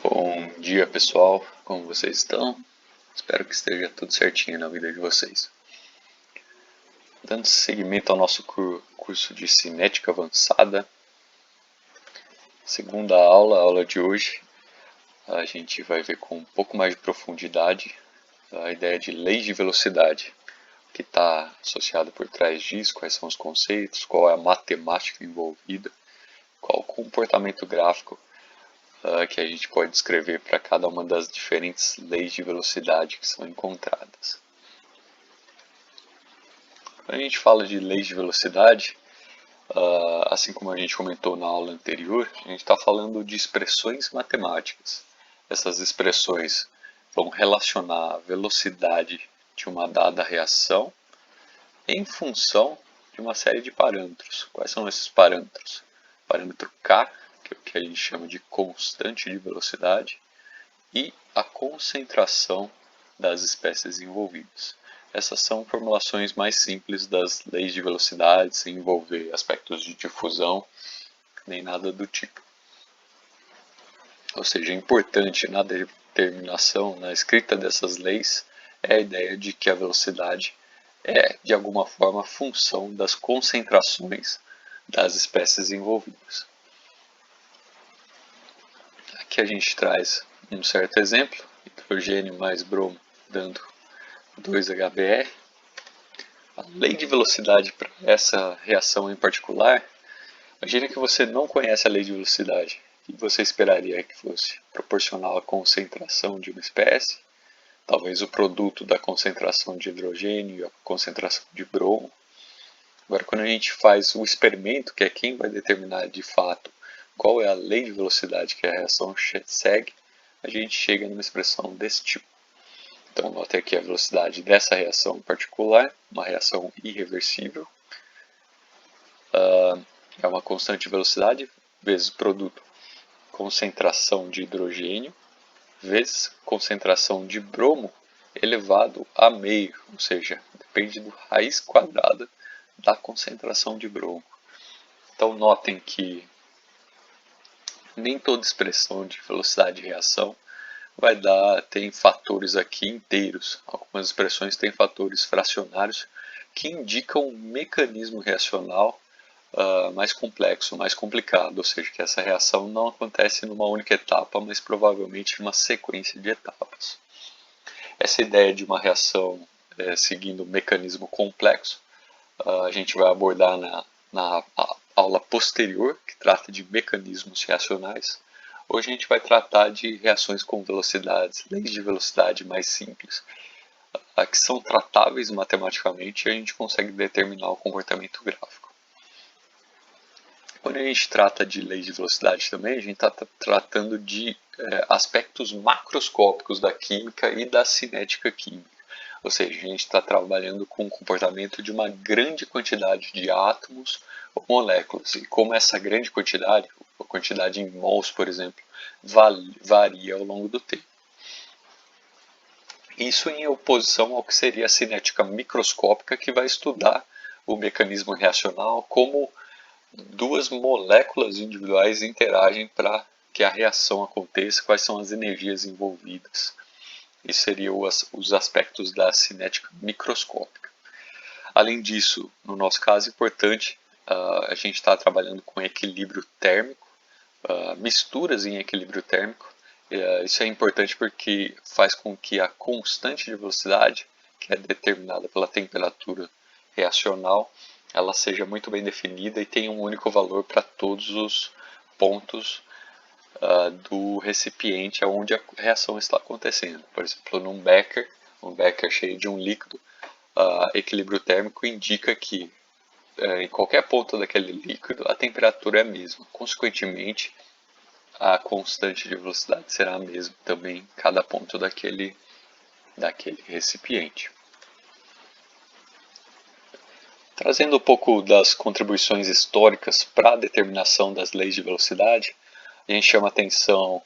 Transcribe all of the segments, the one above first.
Bom dia pessoal, como vocês estão? Espero que esteja tudo certinho na vida de vocês. Dando seguimento ao nosso curso de cinética avançada, segunda aula, a aula de hoje, a gente vai ver com um pouco mais de profundidade a ideia de leis de velocidade, o que está associado por trás disso, quais são os conceitos, qual é a matemática envolvida, qual o comportamento gráfico que a gente pode descrever para cada uma das diferentes leis de velocidade que são encontradas. Quando a gente fala de leis de velocidade, assim como a gente comentou na aula anterior, a gente está falando de expressões matemáticas. Essas expressões vão relacionar a velocidade de uma dada reação em função de uma série de parâmetros. Quais são esses parâmetros? O parâmetro K, que é o que a gente chama de constante de velocidade, e a concentração das espécies envolvidas. Essas são formulações mais simples das leis de velocidade, sem envolver aspectos de difusão, nem nada do tipo. Ou seja, é importante na determinação, na escrita dessas leis, é a ideia de que a velocidade é, de alguma forma, função das concentrações das espécies envolvidas. Aqui a gente traz um certo exemplo, hidrogênio mais bromo dando 2HBr. A lei de velocidade para essa reação em particular, imagine que você não conhece a lei de velocidade e você esperaria que fosse proporcional à concentração de uma espécie, talvez o produto da concentração de hidrogênio e a concentração de bromo. Agora, quando a gente faz o experimento, que é quem vai determinar de fato qual é a lei de velocidade que a reação segue, a gente chega numa expressão desse tipo. Então, note aqui a velocidade dessa reação em particular, uma reação irreversível. É uma constante de velocidade vezes produto concentração de hidrogênio vezes concentração de bromo elevado a meio, ou seja, depende do raiz quadrada da concentração de bromo. Então, notem que nem toda expressão de velocidade de reação tem fatores aqui inteiros. Algumas expressões têm fatores fracionários que indicam um mecanismo reacional mais complexo, mais complicado, ou seja, que essa reação não acontece numa única etapa, mas provavelmente numa sequência de etapas. Essa ideia de uma reação seguindo um mecanismo complexo, a gente vai abordar na aula posterior, que trata de mecanismos reacionais. Hoje a gente vai tratar de reações com velocidades, leis de velocidade mais simples, que são tratáveis matematicamente e a gente consegue determinar o comportamento gráfico. Quando a gente trata de leis de velocidade também, a gente está tratando de aspectos macroscópicos da química e da cinética química. Ou seja, a gente está trabalhando com o comportamento de uma grande quantidade de átomos ou moléculas. E como essa grande quantidade, a quantidade em mols, por exemplo, varia ao longo do tempo. Isso em oposição ao que seria a cinética microscópica, que vai estudar o mecanismo reacional, como duas moléculas individuais interagem para que a reação aconteça, quais são as energias envolvidas. Isso seriam os aspectos da cinética microscópica. Além disso, no nosso caso, é importante, a gente está trabalhando com equilíbrio térmico, misturas em equilíbrio térmico. Isso é importante porque faz com que a constante de velocidade, que é determinada pela temperatura reacional, ela seja muito bem definida e tenha um único valor para todos os pontos do recipiente onde a reação está acontecendo. Por exemplo, num becker, um becker cheio de um líquido, equilíbrio térmico indica que em qualquer ponto daquele líquido a temperatura é a mesma. Consequentemente, a constante de velocidade será a mesma também em cada ponto daquele recipiente. Trazendo um pouco das contribuições históricas para a determinação das leis de velocidade, a gente chama a atenção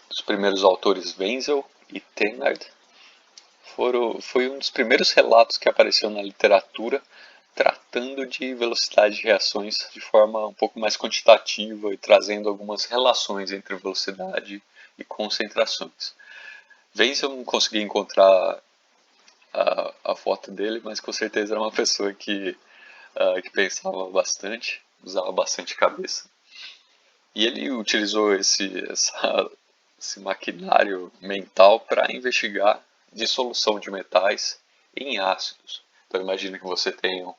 dos primeiros autores Wenzel e Thénard. Foi um dos primeiros relatos que apareceu na literatura tratando de velocidade de reações de forma um pouco mais quantitativa e trazendo algumas relações entre velocidade e concentrações. Vez eu não consegui encontrar a foto dele, mas com certeza era uma pessoa que pensava bastante, usava bastante cabeça. E ele utilizou esse maquinário mental para investigar dissolução de metais em ácidos. Então imagina que você tem um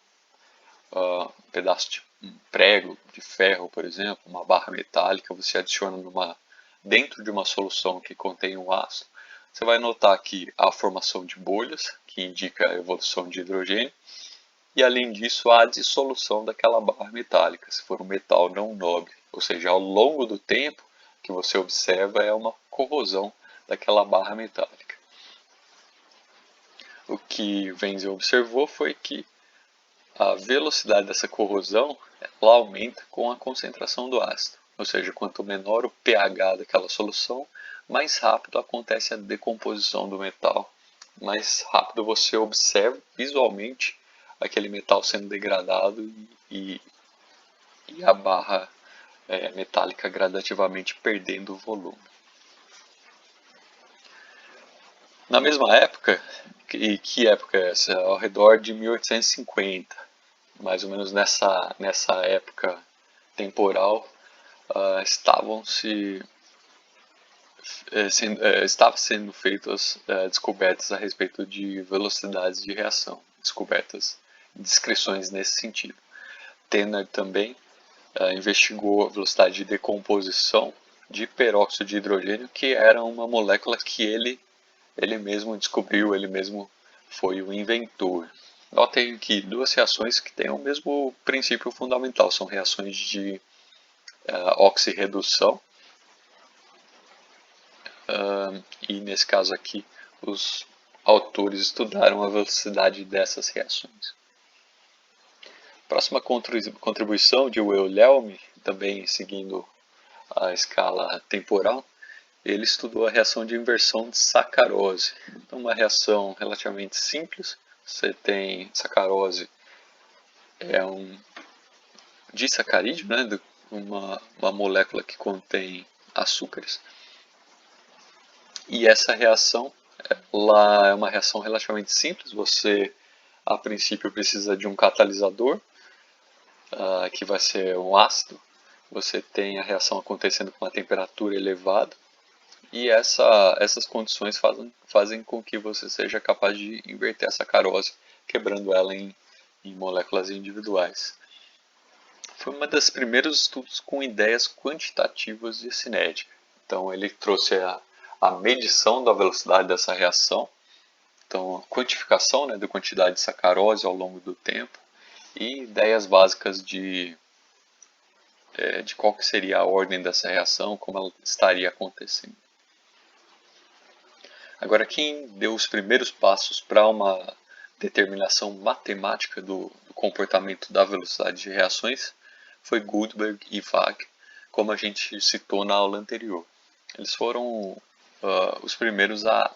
pedaço de um prego de ferro, por exemplo, uma barra metálica, você adiciona dentro de uma solução que contém um ácido. Você vai notar aqui a formação de bolhas, que indica a evolução de hidrogênio, e além disso a dissolução daquela barra metálica, se for um metal não nobre. Ou seja, ao longo do tempo, o que você observa é uma corrosão daquela barra metálica. O que Wenzel observou foi que a velocidade dessa corrosão ela aumenta com a concentração do ácido. Ou seja, quanto menor o pH daquela solução, mais rápido acontece a decomposição do metal. Mais rápido você observa visualmente aquele metal sendo degradado e a barra metálica gradativamente perdendo o volume. Na mesma época, e que época é essa? Ao redor de 1850, mais ou menos nessa época temporal, estavam sendo feitas descobertas a respeito de velocidades de reação, descrições nesse sentido. Tanner também investigou a velocidade de decomposição de peróxido de hidrogênio, que era uma molécula que ele mesmo descobriu, ele mesmo foi o inventor. Notem aqui duas reações que têm o mesmo princípio fundamental, são reações de oxirredução, e nesse caso aqui os autores estudaram a velocidade dessas reações. Próxima contribuição de Wilhelm, também seguindo a escala temporal, ele estudou a reação de inversão de sacarose. Então, uma reação relativamente simples. Você tem sacarose, é um disacarídeo, né, uma molécula que contém açúcares. E essa reação ela é uma reação relativamente simples. Você, a princípio, precisa de um catalisador, que vai ser um ácido. Você tem a reação acontecendo com uma temperatura elevada. E essas condições fazem com que você seja capaz de inverter a sacarose, quebrando ela em moléculas individuais. Foi um dos primeiros estudos com ideias quantitativas de cinética. Então ele trouxe a medição da velocidade dessa reação, então a quantificação, né, da quantidade de sacarose ao longo do tempo, e ideias básicas de qual que seria a ordem dessa reação, como ela estaria acontecendo. Agora, quem deu os primeiros passos para uma determinação matemática do comportamento da velocidade de reações foi Gutenberg e Waage, como a gente citou na aula anterior. Eles foram os primeiros a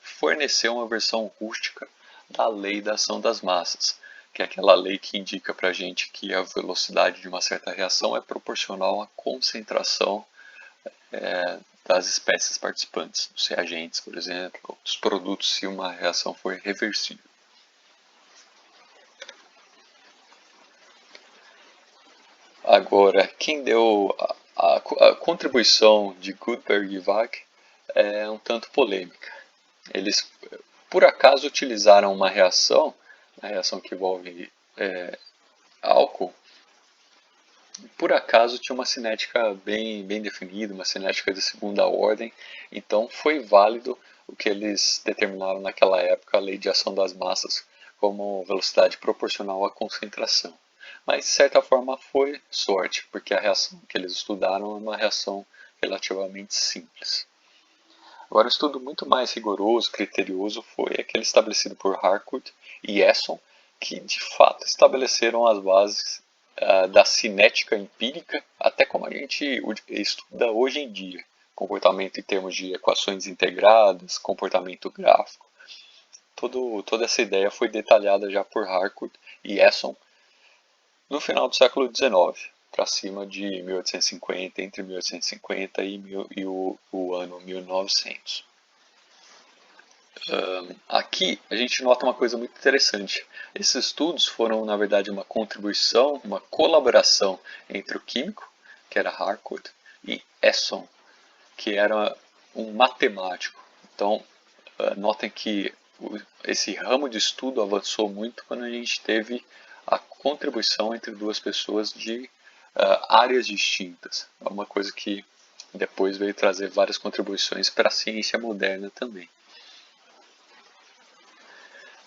fornecer uma versão rústica da lei da ação das massas, que é aquela lei que indica para a gente que a velocidade de uma certa reação é proporcional à concentração das espécies participantes, dos reagentes, por exemplo, ou dos produtos, se uma reação for reversível. Agora, quem deu a contribuição de Gutenberg e Waage é um tanto polêmica. Eles, por acaso, utilizaram uma reação que envolve álcool, por acaso tinha uma cinética bem definida, uma cinética de segunda ordem, então foi válido o que eles determinaram naquela época, a lei de ação das massas, como velocidade proporcional à concentração. Mas, de certa forma, foi sorte, porque a reação que eles estudaram é uma reação relativamente simples. Agora, um estudo muito mais rigoroso, criterioso, foi aquele estabelecido por Harcourt e Esson, que de fato estabeleceram as bases da cinética empírica, até como a gente estuda hoje em dia. Comportamento em termos de equações integradas, comportamento gráfico. Toda essa ideia foi detalhada já por Harcourt e Esson no final do século XIX, para cima de 1850, entre 1850 e o ano 1900. Aqui a gente nota uma coisa muito interessante. Esses estudos foram, na verdade, uma contribuição, uma colaboração entre o químico, que era Harcourt, e Esson, que era um matemático. Então, notem que esse ramo de estudo avançou muito quando a gente teve a contribuição entre duas pessoas de áreas distintas. É uma coisa que depois veio trazer várias contribuições para a ciência moderna também.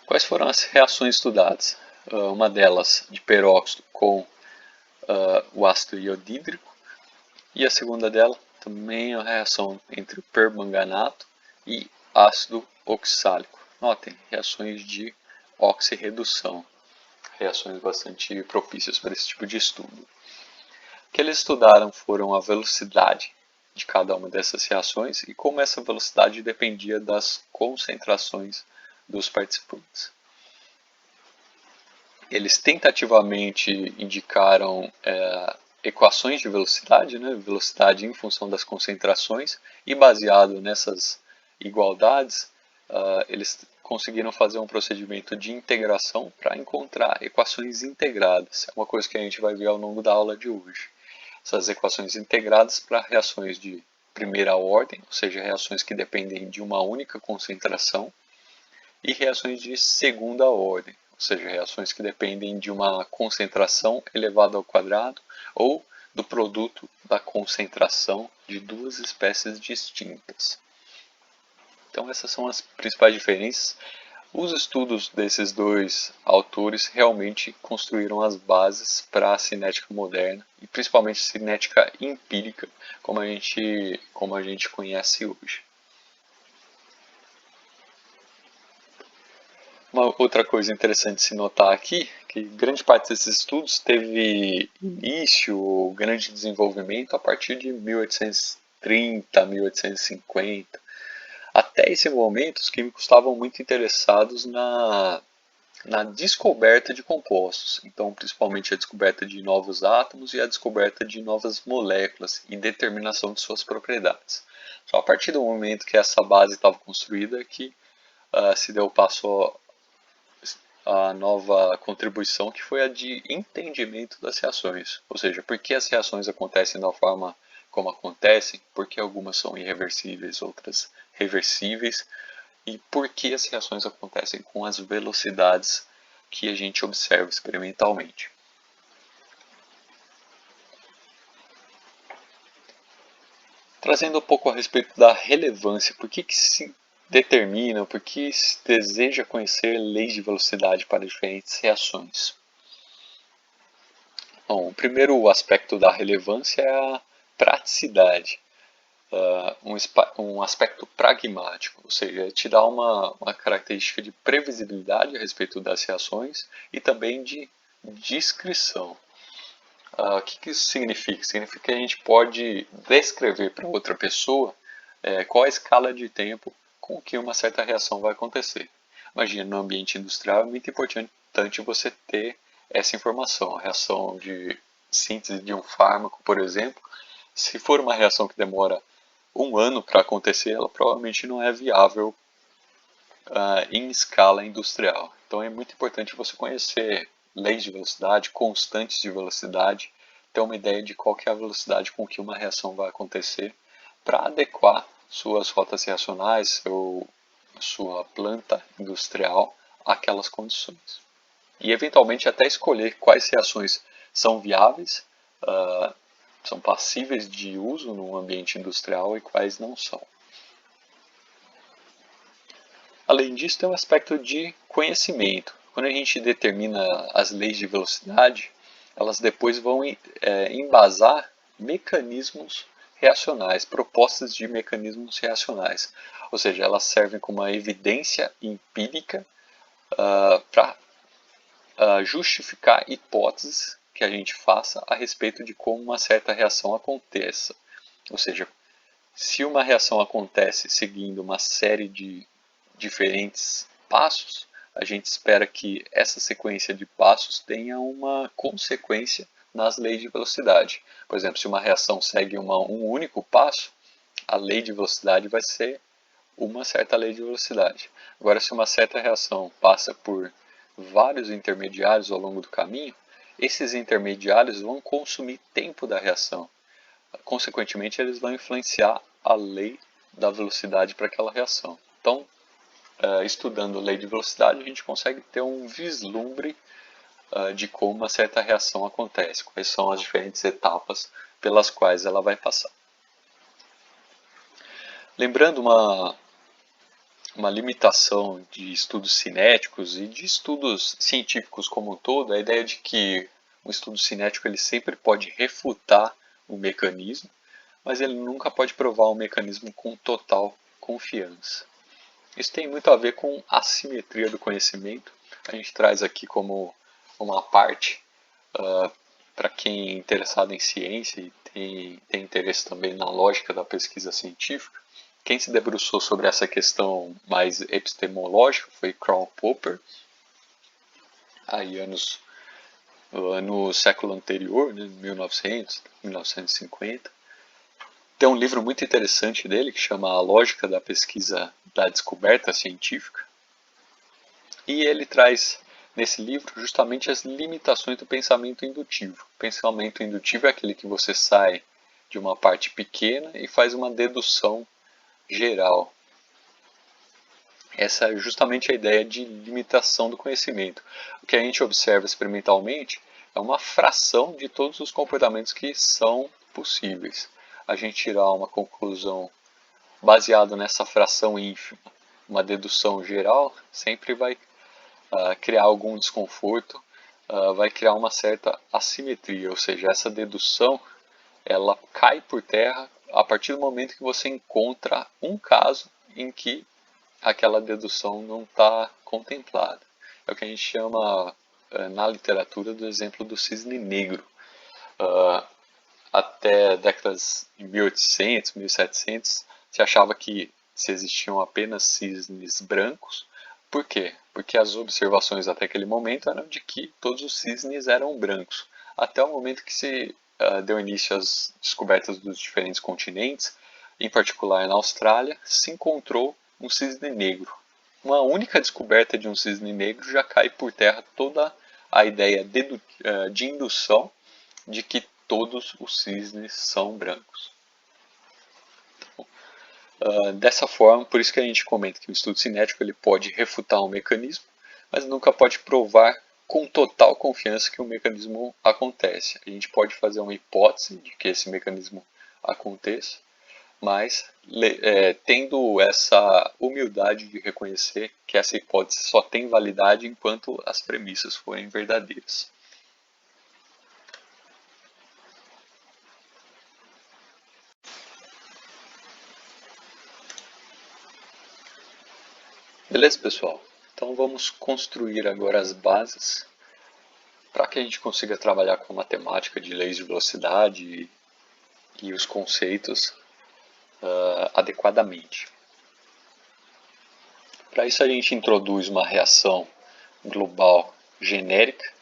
Quais foram as reações estudadas? Uma delas de peróxido com o ácido iodídrico, e a segunda dela também a reação entre o permanganato e ácido oxálico. Notem, reações de oxirredução, reações bastante propícias para esse tipo de estudo. O que eles estudaram foram a velocidade de cada uma dessas reações e como essa velocidade dependia das concentrações dos participantes. Eles tentativamente indicaram equações de velocidade, né? Velocidade em função das concentrações, e baseado nessas igualdades, eles conseguiram fazer um procedimento de integração para encontrar equações integradas. É uma coisa que a gente vai ver ao longo da aula de hoje. Essas equações integradas para reações de primeira ordem, ou seja, reações que dependem de uma única concentração, e reações de segunda ordem, ou seja, reações que dependem de uma concentração elevada ao quadrado ou do produto da concentração de duas espécies distintas. Então essas são as principais diferenças. Os estudos desses dois autores realmente construíram as bases para a cinética moderna, e principalmente cinética empírica, como a gente conhece hoje. Uma outra coisa interessante de se notar aqui, que grande parte desses estudos teve início, grande desenvolvimento a partir de 1830, 1850. Até esse momento, os químicos estavam muito interessados na descoberta de compostos, então principalmente a descoberta de novos átomos e a descoberta de novas moléculas e determinação de suas propriedades. Só a partir do momento que essa base estava construída que se deu o passo a nova contribuição, que foi a de entendimento das reações, ou seja, por que as reações acontecem da forma como acontecem, por que algumas são irreversíveis, outras reversíveis, e por que as reações acontecem com as velocidades que a gente observa experimentalmente. Trazendo um pouco a respeito da relevância, por que se determina, por que se deseja conhecer leis de velocidade para diferentes reações? Bom, o primeiro aspecto da relevância é a praticidade, um aspecto pragmático, ou seja, te dá uma característica de previsibilidade a respeito das reações e também de descrição. O que isso significa? Significa que a gente pode descrever para outra pessoa qual a escala de tempo com que uma certa reação vai acontecer. Imagina, no ambiente industrial é muito importante você ter essa informação. A reação de síntese de um fármaco, por exemplo, se for uma reação que demora um ano para acontecer, ela provavelmente não é viável em escala industrial. Então é muito importante você conhecer leis de velocidade, constantes de velocidade, ter uma ideia de qual que é a velocidade com que uma reação vai acontecer para adequar suas rotas reacionais ou sua planta industrial àquelas condições. E eventualmente até escolher quais reações são viáveis, são passíveis de uso no ambiente industrial e quais não são. Além disso, tem um aspecto de conhecimento. Quando a gente determina as leis de velocidade, elas depois vão embasar mecanismos reacionais, propostas de mecanismos reacionais. Ou seja, elas servem como uma evidência empírica para justificar hipóteses que a gente faça a respeito de como uma certa reação aconteça. Ou seja, se uma reação acontece seguindo uma série de diferentes passos, a gente espera que essa sequência de passos tenha uma consequência nas leis de velocidade. Por exemplo, se uma reação segue um único passo, a lei de velocidade vai ser uma certa lei de velocidade. Agora, se uma certa reação passa por vários intermediários ao longo do caminho, esses intermediários vão consumir tempo da reação. Consequentemente, eles vão influenciar a lei da velocidade para aquela reação. Então, estudando a lei de velocidade, a gente consegue ter um vislumbre de como uma certa reação acontece, quais são as diferentes etapas pelas quais ela vai passar. Lembrando uma limitação de estudos cinéticos e de estudos científicos como um todo, a ideia de que um estudo cinético ele sempre pode refutar o mecanismo, mas ele nunca pode provar o mecanismo com total confiança. Isso tem muito a ver com assimetria do conhecimento. A gente traz aqui como uma parte para quem é interessado em ciência e tem interesse também na lógica da pesquisa científica. Quem se debruçou sobre essa questão mais epistemológica foi Karl Popper, aí no século anterior, né, 1900, 1950. Tem um livro muito interessante dele que chama A Lógica da Pesquisa da Descoberta Científica. E ele traz nesse livro justamente as limitações do pensamento indutivo. O pensamento indutivo é aquele que você sai de uma parte pequena e faz uma dedução geral. Essa é justamente a ideia de limitação do conhecimento. O que a gente observa experimentalmente é uma fração de todos os comportamentos que são possíveis. A gente tirar uma conclusão baseada nessa fração ínfima, uma dedução geral, sempre vai criar algum desconforto, vai criar uma certa assimetria, ou seja, essa dedução ela cai por terra a partir do momento que você encontra um caso em que aquela dedução não está contemplada. É o que a gente chama na literatura do exemplo do cisne negro. Até décadas de 1800, 1700, se achava que se existiam apenas cisnes brancos. Por quê? Porque as observações até aquele momento eram de que todos os cisnes eram brancos. Até o momento que se deu início às descobertas dos diferentes continentes, em particular na Austrália, se encontrou um cisne negro. Uma única descoberta de um cisne negro já cai por terra toda a ideia de indução de que todos os cisnes são brancos. Então, dessa forma, por isso que a gente comenta que o estudo cinético ele pode refutar um mecanismo, mas nunca pode provar com total confiança que o mecanismo acontece. A gente pode fazer uma hipótese de que esse mecanismo aconteça, mas tendo essa humildade de reconhecer que essa hipótese só tem validade enquanto as premissas forem verdadeiras. Beleza, pessoal? Então vamos construir agora as bases para que a gente consiga trabalhar com a matemática de leis de velocidade e os conceitos adequadamente. Para isso a gente introduz uma reação global genérica,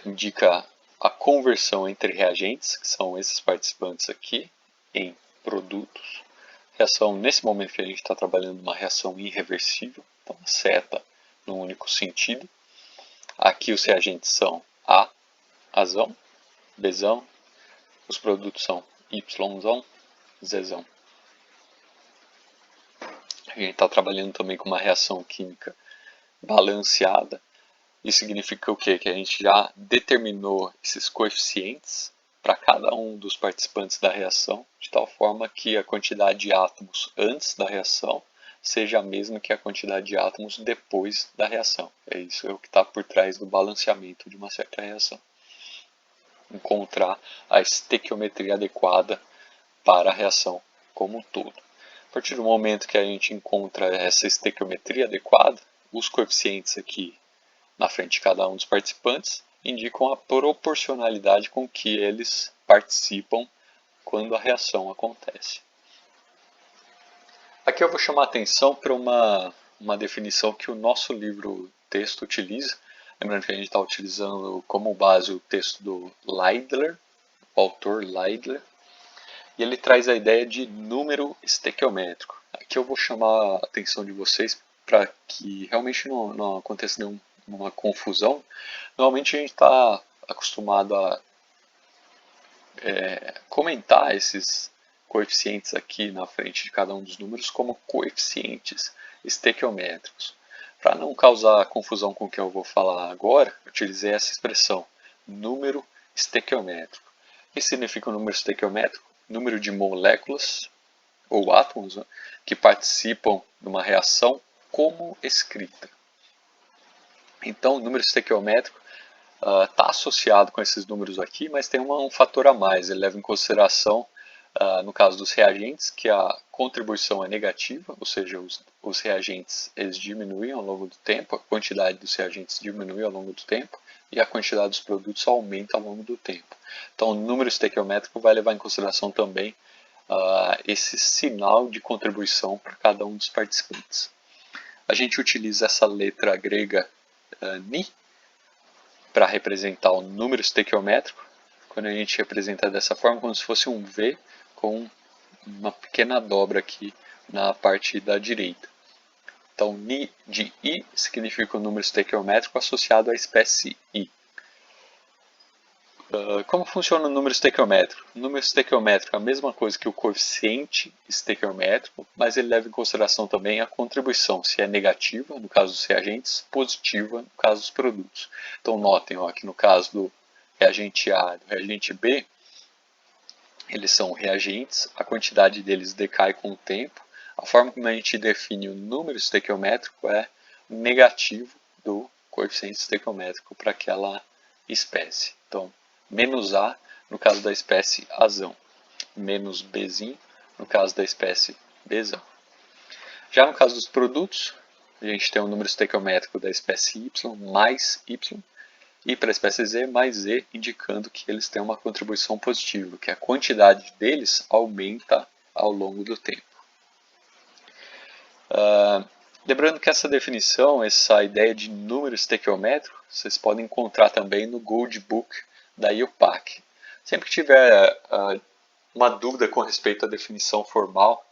indica a conversão entre reagentes, que são esses participantes aqui, em produtos. Reação, nesse momento que a gente está trabalhando, uma reação irreversível, então seta num único sentido. Aqui os reagentes são A, Azão, Bzão, os produtos são Yzão, Zzão. A gente está trabalhando também com uma reação química balanceada. Isso significa o quê? Que a gente já determinou esses coeficientes para cada um dos participantes da reação, de tal forma que a quantidade de átomos antes da reação seja a mesma que a quantidade de átomos depois da reação. É isso o que está por trás do balanceamento de uma certa reação. Encontrar a estequiometria adequada para a reação como um todo. A partir do momento que a gente encontra essa estequiometria adequada, os coeficientes aqui na frente de cada um dos participantes indicam a proporcionalidade com que eles participam quando a reação acontece. Aqui eu vou chamar a atenção para uma uma definição que o nosso livro texto utiliza. Lembrando que a gente está utilizando como base o texto do Leidler, o autor Leidler, e ele traz a ideia de número estequiométrico. Aqui eu vou chamar a atenção de vocês para que realmente não aconteça nenhuma confusão. Normalmente a gente está acostumado a comentar esses coeficientes aqui na frente de cada um dos números como coeficientes estequiométricos. Para não causar confusão com o que eu vou falar agora, eu utilizei essa expressão, número estequiométrico. O que significa o número estequiométrico? Número de moléculas ou átomos, né, que participam de uma reação como escrita. Então, o número estequiométrico está associado com esses números aqui, mas tem um fator a mais. Ele leva em consideração, no caso dos reagentes, que a contribuição é negativa, ou seja, os reagentes eles diminuem ao longo do tempo, a quantidade dos reagentes diminui ao longo do tempo e a quantidade dos produtos aumenta ao longo do tempo. Então, o número estequiométrico vai levar em consideração também esse sinal de contribuição para cada um dos participantes. A gente utiliza essa letra grega Ni para representar o número estequiométrico. Quando a gente representa dessa forma, como se fosse um V com uma pequena dobra aqui na parte da direita. Então, Ni de I significa o número estequiométrico associado à espécie I. Como funciona o número estequiométrico? O número estequiométrico é a mesma coisa que o coeficiente estequiométrico, mas ele leva em consideração também a contribuição, se é negativa, no caso dos reagentes, positiva, no caso dos produtos. Então notem que no caso do reagente A e do reagente B, eles são reagentes, a quantidade deles decai com o tempo. A forma como a gente define o número estequiométrico é negativo do coeficiente estequiométrico para aquela espécie. Então, menos A no caso da espécie Azão, menos Bzinho no caso da espécie Bzão. Já no caso dos produtos, a gente tem o número estequiométrico da espécie Y mais Y, e para a espécie Z mais Z, indicando que eles têm uma contribuição positiva, que a quantidade deles aumenta ao longo do tempo. Lembrando que essa definição, essa ideia de número estequiométrico, vocês podem encontrar também no Gold Book da IUPAC. Sempre que tiver uma dúvida com respeito à definição formal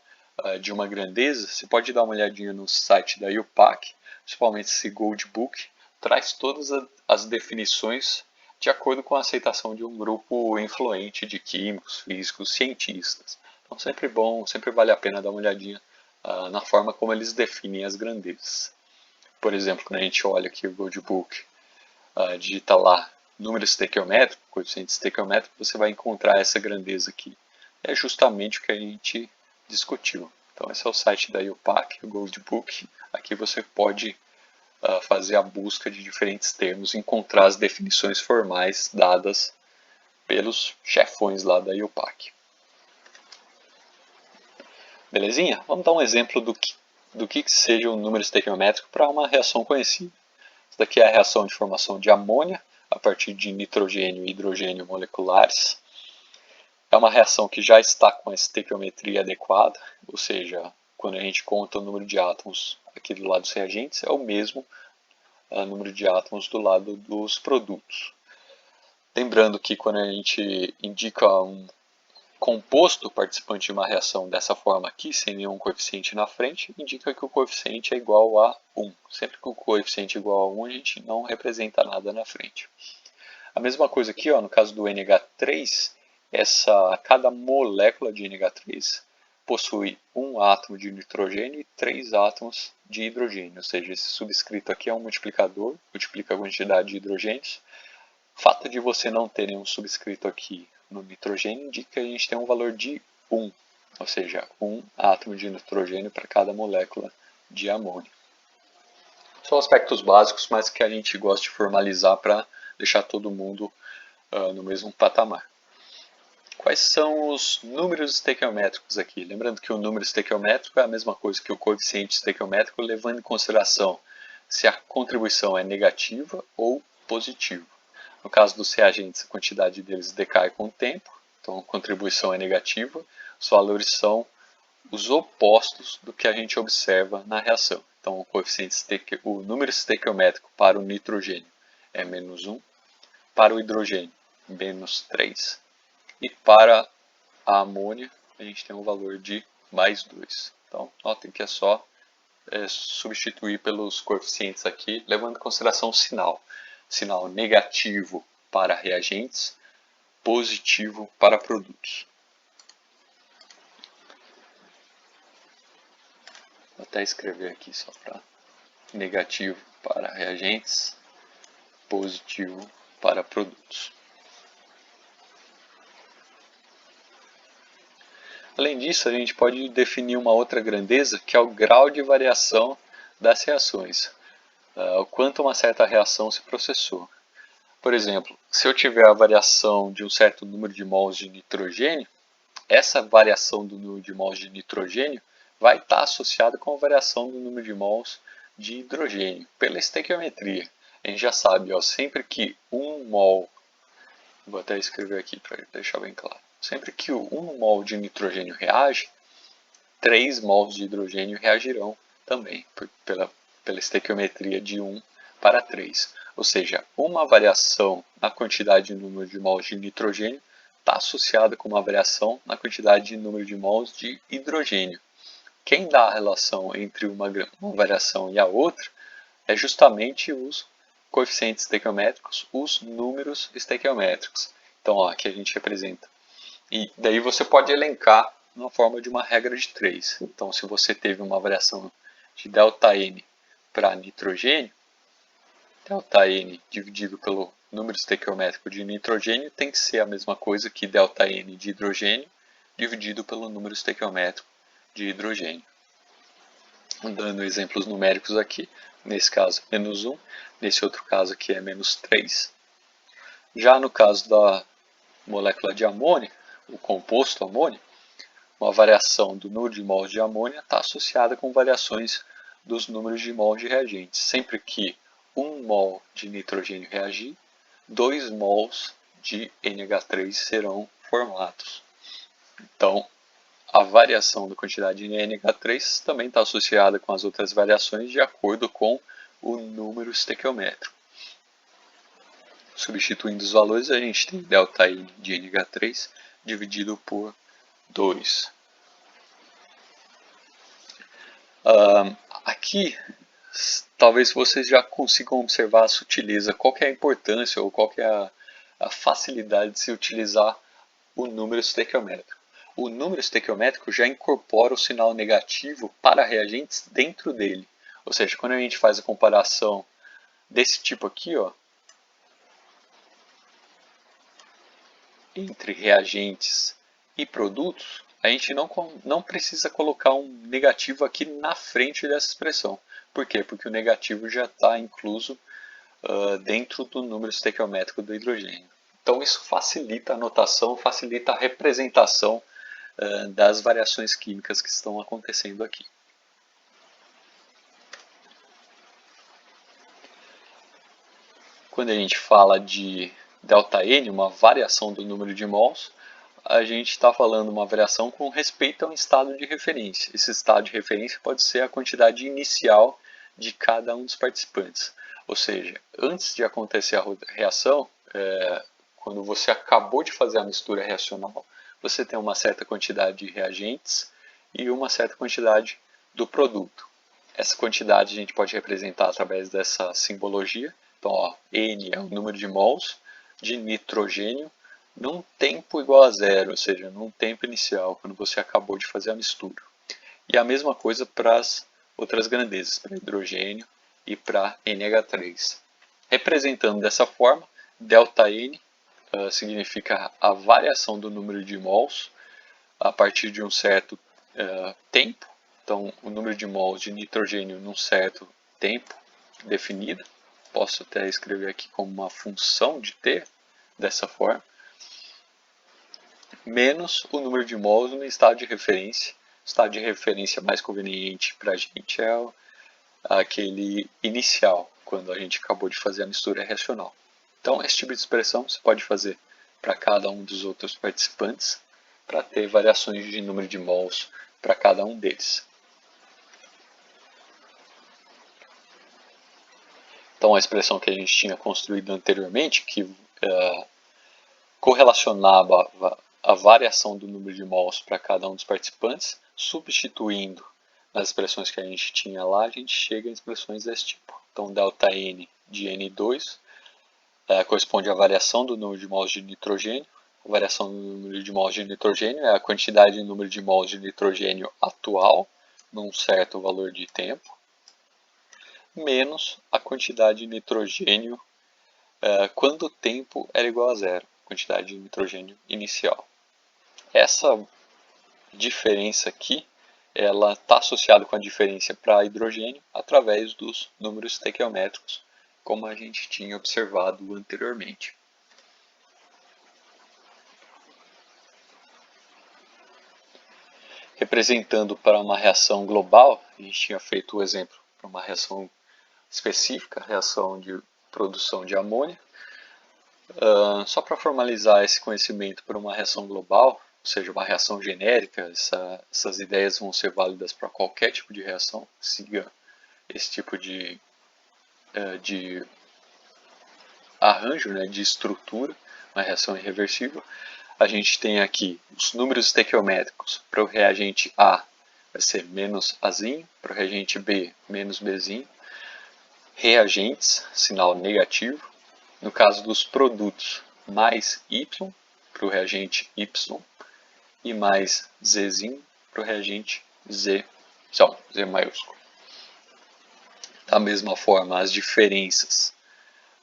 de uma grandeza, você pode dar uma olhadinha no site da IUPAC, principalmente esse Gold Book, traz todas as definições de acordo com a aceitação de um grupo influente de químicos, físicos, cientistas. Então sempre bom, sempre vale a pena dar uma olhadinha na forma como eles definem as grandezas. Por exemplo, quando a gente olha aqui o Gold Book, digita lá número estequiométrico, coeficiente estequiométrico, você vai encontrar essa grandeza aqui. É justamente o que a gente discutiu. Então esse é o site da IUPAC, o Gold Book. Aqui você pode fazer a busca de diferentes termos, encontrar as definições formais dadas pelos chefões lá da IUPAC. Belezinha? Vamos dar um exemplo do que seja um número estequiométrico para uma reação conhecida. Essa daqui é a reação de formação de amônia a partir de nitrogênio e hidrogênio moleculares. É uma reação que já está com a estequiometria adequada, ou seja, quando a gente conta o número de átomos aqui do lado dos reagentes, é o mesmo número de átomos do lado dos produtos. Lembrando que quando a gente indica um composto participante de uma reação dessa forma aqui, sem nenhum coeficiente na frente, indica que o coeficiente é igual a 1. Sempre que o coeficiente é igual a 1, a gente não representa nada na frente. A mesma coisa aqui, no caso do NH3, cada molécula de NH3 possui um átomo de nitrogênio e 3 átomos de hidrogênio, ou seja, esse subscrito aqui é um multiplicador, multiplica a quantidade de hidrogênios. O fato de você não ter nenhum subscrito aqui no nitrogênio indica que a gente tem um valor de 1, ou seja, um átomo de nitrogênio para cada molécula de amônio. São aspectos básicos, mas que a gente gosta de formalizar para deixar todo mundo no mesmo patamar. Quais são os números estequiométricos aqui? Lembrando que o número estequiométrico é a mesma coisa que o coeficiente estequiométrico, levando em consideração se a contribuição é negativa ou positiva. No caso dos reagentes, a quantidade deles decai com o tempo, então a contribuição é negativa, os valores são os opostos do que a gente observa na reação. Então o número estequiométrico para o nitrogênio é menos 1, para o hidrogênio menos 3 e para a amônia a gente tem um valor de mais 2. Então notem que é só substituir pelos coeficientes aqui, levando em consideração o sinal. Sinal negativo para reagentes, positivo para produtos. Vou até escrever aqui só para negativo para reagentes, positivo para produtos. Além disso, a gente pode definir uma outra grandeza, que é o grau de variação das reações, o quanto uma certa reação se processou. Por exemplo, se eu tiver a variação de um certo número de mols de nitrogênio, essa variação do número de mols de nitrogênio vai estar associada com a variação do número de mols de hidrogênio, pela estequiometria. A gente já sabe, sempre que 1 mol, vou até escrever aqui para deixar bem claro, sempre que 1 mol de nitrogênio reage, 3 mols de hidrogênio reagirão também, pela estequiometria de 1 para 3. Ou seja, uma variação na quantidade de número de mols de nitrogênio está associada com uma variação na quantidade de número de mols de hidrogênio. Quem dá a relação entre uma variação e a outra é justamente os coeficientes estequiométricos, os números estequiométricos. Então, aqui a gente representa. E daí você pode elencar na forma de uma regra de 3. Então, se você teve uma variação de ΔN para nitrogênio, ΔN dividido pelo número estequiométrico de nitrogênio tem que ser a mesma coisa que ΔN de hidrogênio dividido pelo número estequiométrico de hidrogênio. Dando exemplos numéricos aqui, nesse caso menos 1, nesse outro caso aqui é menos 3. Já no caso da molécula de amônia, o composto amônia, uma variação do número de mols de amônia está associada com variações dos números de mols de reagentes. Sempre que 1 mol de nitrogênio reagir, 2 mols de NH3 serão formados. Então, a variação da quantidade de NH3 também está associada com as outras variações de acordo com o número estequiométrico. Substituindo os valores, a gente tem ΔN de NH3 dividido por 2. Aqui, talvez vocês já consigam observar a sutileza, qual que é a importância ou qual que é a facilidade de se utilizar o número estequiométrico. O número estequiométrico já incorpora o sinal negativo para reagentes dentro dele. Ou seja, quando a gente faz a comparação desse tipo aqui, entre reagentes e produtos, a gente não precisa colocar um negativo aqui na frente dessa expressão. Por quê? Porque o negativo já está incluso dentro do número estequiométrico do hidrogênio. Então isso facilita a notação, facilita a representação das variações químicas que estão acontecendo aqui. Quando a gente fala de ΔN, uma variação do número de mols, a gente está falando uma variação com respeito a um estado de referência. Esse estado de referência pode ser a quantidade inicial de cada um dos participantes. Ou seja, antes de acontecer a reação, quando você acabou de fazer a mistura reacional, você tem uma certa quantidade de reagentes e uma certa quantidade do produto. Essa quantidade a gente pode representar através dessa simbologia. Então, N é o número de mols de nitrogênio num tempo igual a zero, ou seja, num tempo inicial, quando você acabou de fazer a mistura. E a mesma coisa para as outras grandezas, para hidrogênio e para NH3. Representando dessa forma, ΔN significa a variação do número de mols a partir de um certo tempo. Então, o número de mols de nitrogênio num certo tempo definido. Posso até escrever aqui como uma função de t, dessa forma. Menos o número de mols no estado de referência. O estado de referência mais conveniente para a gente é aquele inicial, quando a gente acabou de fazer a mistura reacional. Então, esse tipo de expressão você pode fazer para cada um dos outros participantes, para ter variações de número de mols para cada um deles. Então a expressão que a gente tinha construído anteriormente, que correlacionava a variação do número de mols para cada um dos participantes, substituindo nas expressões que a gente tinha lá, a gente chega em expressões desse tipo. Então ΔN de N2 corresponde à variação do número de mols de nitrogênio. A variação do número de mols de nitrogênio é a quantidade de número de mols de nitrogênio atual num certo valor de tempo, menos a quantidade de nitrogênio quando o tempo era igual a zero, quantidade de nitrogênio inicial. Essa diferença aqui, ela está associada com a diferença para hidrogênio através dos números estequiométricos, como a gente tinha observado anteriormente. Representando para uma reação global, a gente tinha feito o exemplo para uma reação específica, a reação de produção de amônia. Só para formalizar esse conhecimento para uma reação global, ou seja, uma reação genérica, essas ideias vão ser válidas para qualquer tipo de reação, siga esse tipo de arranjo, né, de estrutura, uma reação irreversível. A gente tem aqui os números estequiométricos. Para o reagente A vai ser menos Azinho, para o reagente B, menos Bzinho. Reagentes, sinal negativo. No caso dos produtos, mais Y para o reagente Y e mais Zzinho para o reagente Z, Z maiúsculo. Da mesma forma, as diferenças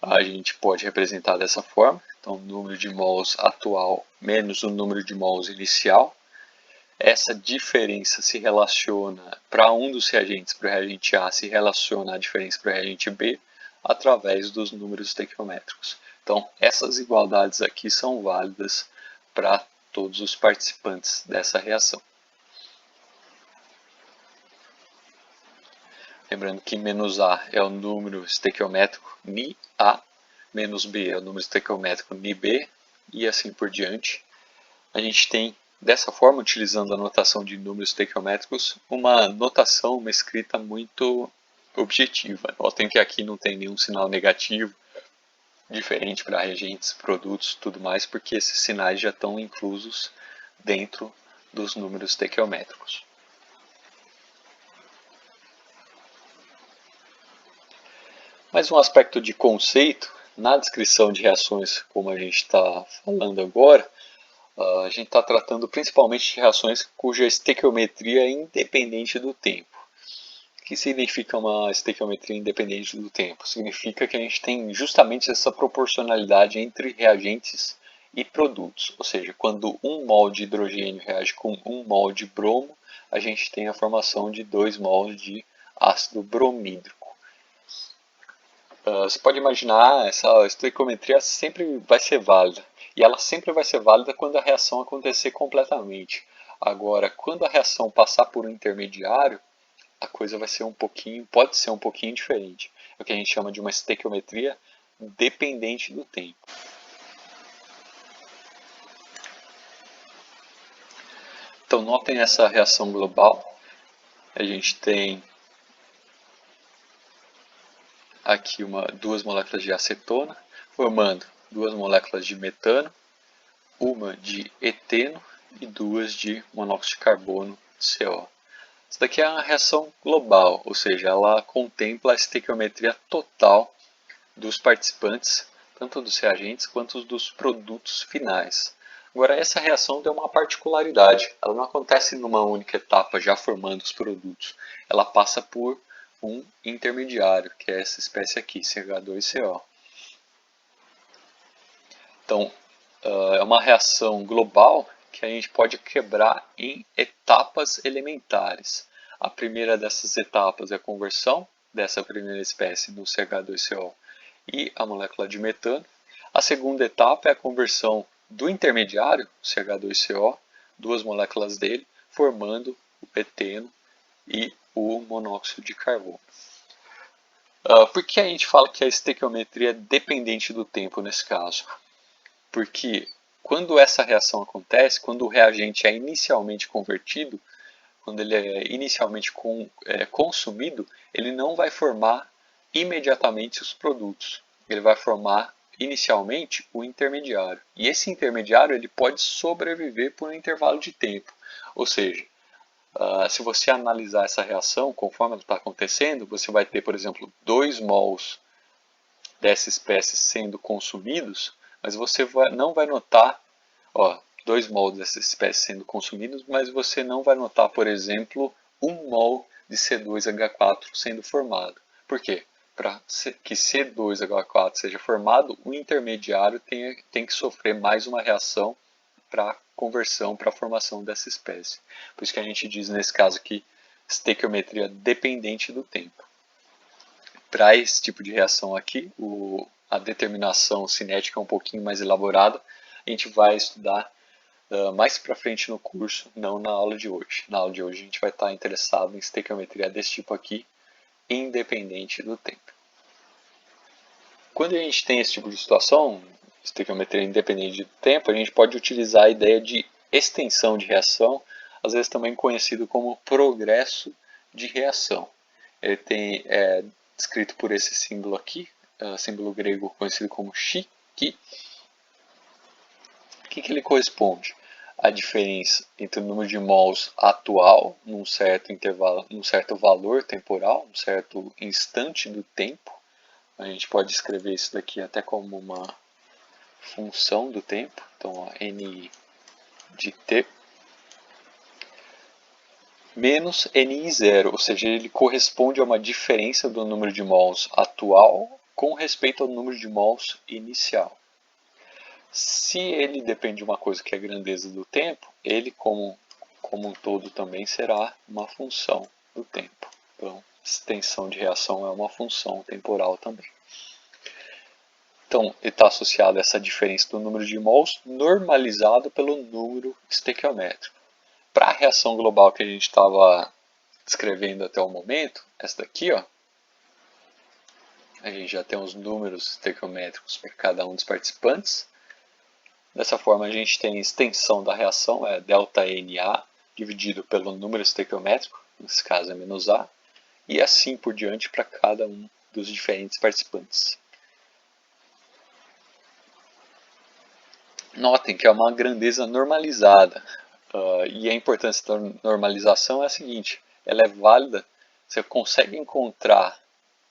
a gente pode representar dessa forma. Então, o número de mols atual menos o número de mols inicial. Essa diferença se relaciona para um dos reagentes, para o reagente A, se relaciona a diferença para o reagente B através dos números estequiométricos. Então, essas igualdades aqui são válidas para todos os participantes dessa reação. Lembrando que menos A é o número estequiométrico NiA, menos B é o número estequiométrico NiB, e assim por diante. A gente tem, dessa forma, utilizando a notação de números estequiométricos, uma notação, uma escrita muito objetiva. Notem que aqui não tem nenhum sinal negativo, diferente para reagentes, produtos, tudo mais, porque esses sinais já estão inclusos dentro dos números estequiométricos. Mais um aspecto de conceito, na descrição de reações, como a gente está falando agora, a gente está tratando principalmente de reações cuja estequiometria é independente do tempo. O que significa uma estequiometria independente do tempo? Significa que a gente tem justamente essa proporcionalidade entre reagentes e produtos. Ou seja, quando 1 mol de hidrogênio reage com 1 mol de bromo, a gente tem a formação de 2 mols de ácido bromídrico. Você pode imaginar, essa estequiometria sempre vai ser válida. E ela sempre vai ser válida quando a reação acontecer completamente. Agora, quando a reação passar por um intermediário, a coisa vai ser pode ser um pouquinho diferente. É o que a gente chama de uma estequiometria dependente do tempo. Então, notem essa reação global. A gente tem aqui duas moléculas de acetona, formando 2 moléculas de metano, uma de eteno e 2 de monóxido de carbono, CO. Isso daqui é uma reação global, ou seja, ela contempla a estequiometria total dos participantes, tanto dos reagentes quanto dos produtos finais. Agora, essa reação tem uma particularidade, ela não acontece numa única etapa já formando os produtos, ela passa por um intermediário, que é essa espécie aqui, CH2CO. Então, é uma reação global que a gente pode quebrar em etapas elementares. A primeira dessas etapas é a conversão dessa primeira espécie no CH2CO e a molécula de metano. A segunda etapa é a conversão do intermediário, CH2CO, 2 moléculas dele, formando o eteno e o monóxido de carbono. Por que a gente fala que a estequiometria é dependente do tempo nesse caso? Porque quando essa reação acontece, quando o reagente é inicialmente convertido, quando ele é inicialmente consumido, ele não vai formar imediatamente os produtos. Ele vai formar inicialmente o intermediário. E esse intermediário ele pode sobreviver por um intervalo de tempo. Ou seja, se você analisar essa reação conforme ela está acontecendo, você vai ter, por exemplo, 2 mols dessa espécie sendo consumidos, mas você não vai notar, 2 mols dessa espécie sendo consumidos, mas você não vai notar, por exemplo, 1 mol de C2H4 sendo formado. Por quê? Para que C2H4 seja formado, o intermediário tem que sofrer mais uma reação para conversão, para a formação dessa espécie. Por isso que a gente diz nesse caso aqui, estequiometria dependente do tempo. Para esse tipo de reação aqui, a determinação cinética é um pouquinho mais elaborada. A gente vai estudar mais para frente no curso, não na aula de hoje. Na aula de hoje a gente vai estar interessado em estequiometria desse tipo aqui, independente do tempo. Quando a gente tem esse tipo de situação, estequiometria independente do tempo, a gente pode utilizar a ideia de extensão de reação, às vezes também conhecido como progresso de reação. Ele é descrito por esse símbolo aqui, símbolo grego conhecido como chi, que ele corresponde? A diferença entre o número de mols atual num certo intervalo, num certo valor temporal, num certo instante do tempo. A gente pode escrever isso daqui até como uma função do tempo. Então, Ni de t menos Ni0, ou seja, ele corresponde a uma diferença do número de mols atual com respeito ao número de mols inicial. Se ele depende de uma coisa que é a grandeza do tempo, ele como um todo também será uma função do tempo. Então, extensão de reação é uma função temporal também. Então, ele está associado a essa diferença do número de mols normalizado pelo número estequiométrico. Para a reação global que a gente estava descrevendo até o momento, essa daqui, a gente já tem os números estequiométricos para cada um dos participantes. Dessa forma, a gente tem a extensão da reação, é ΔNA, dividido pelo número estequiométrico, nesse caso é menos A, e assim por diante para cada um dos diferentes participantes. Notem que é uma grandeza normalizada, e a importância da normalização é a seguinte, ela é válida, você consegue encontrar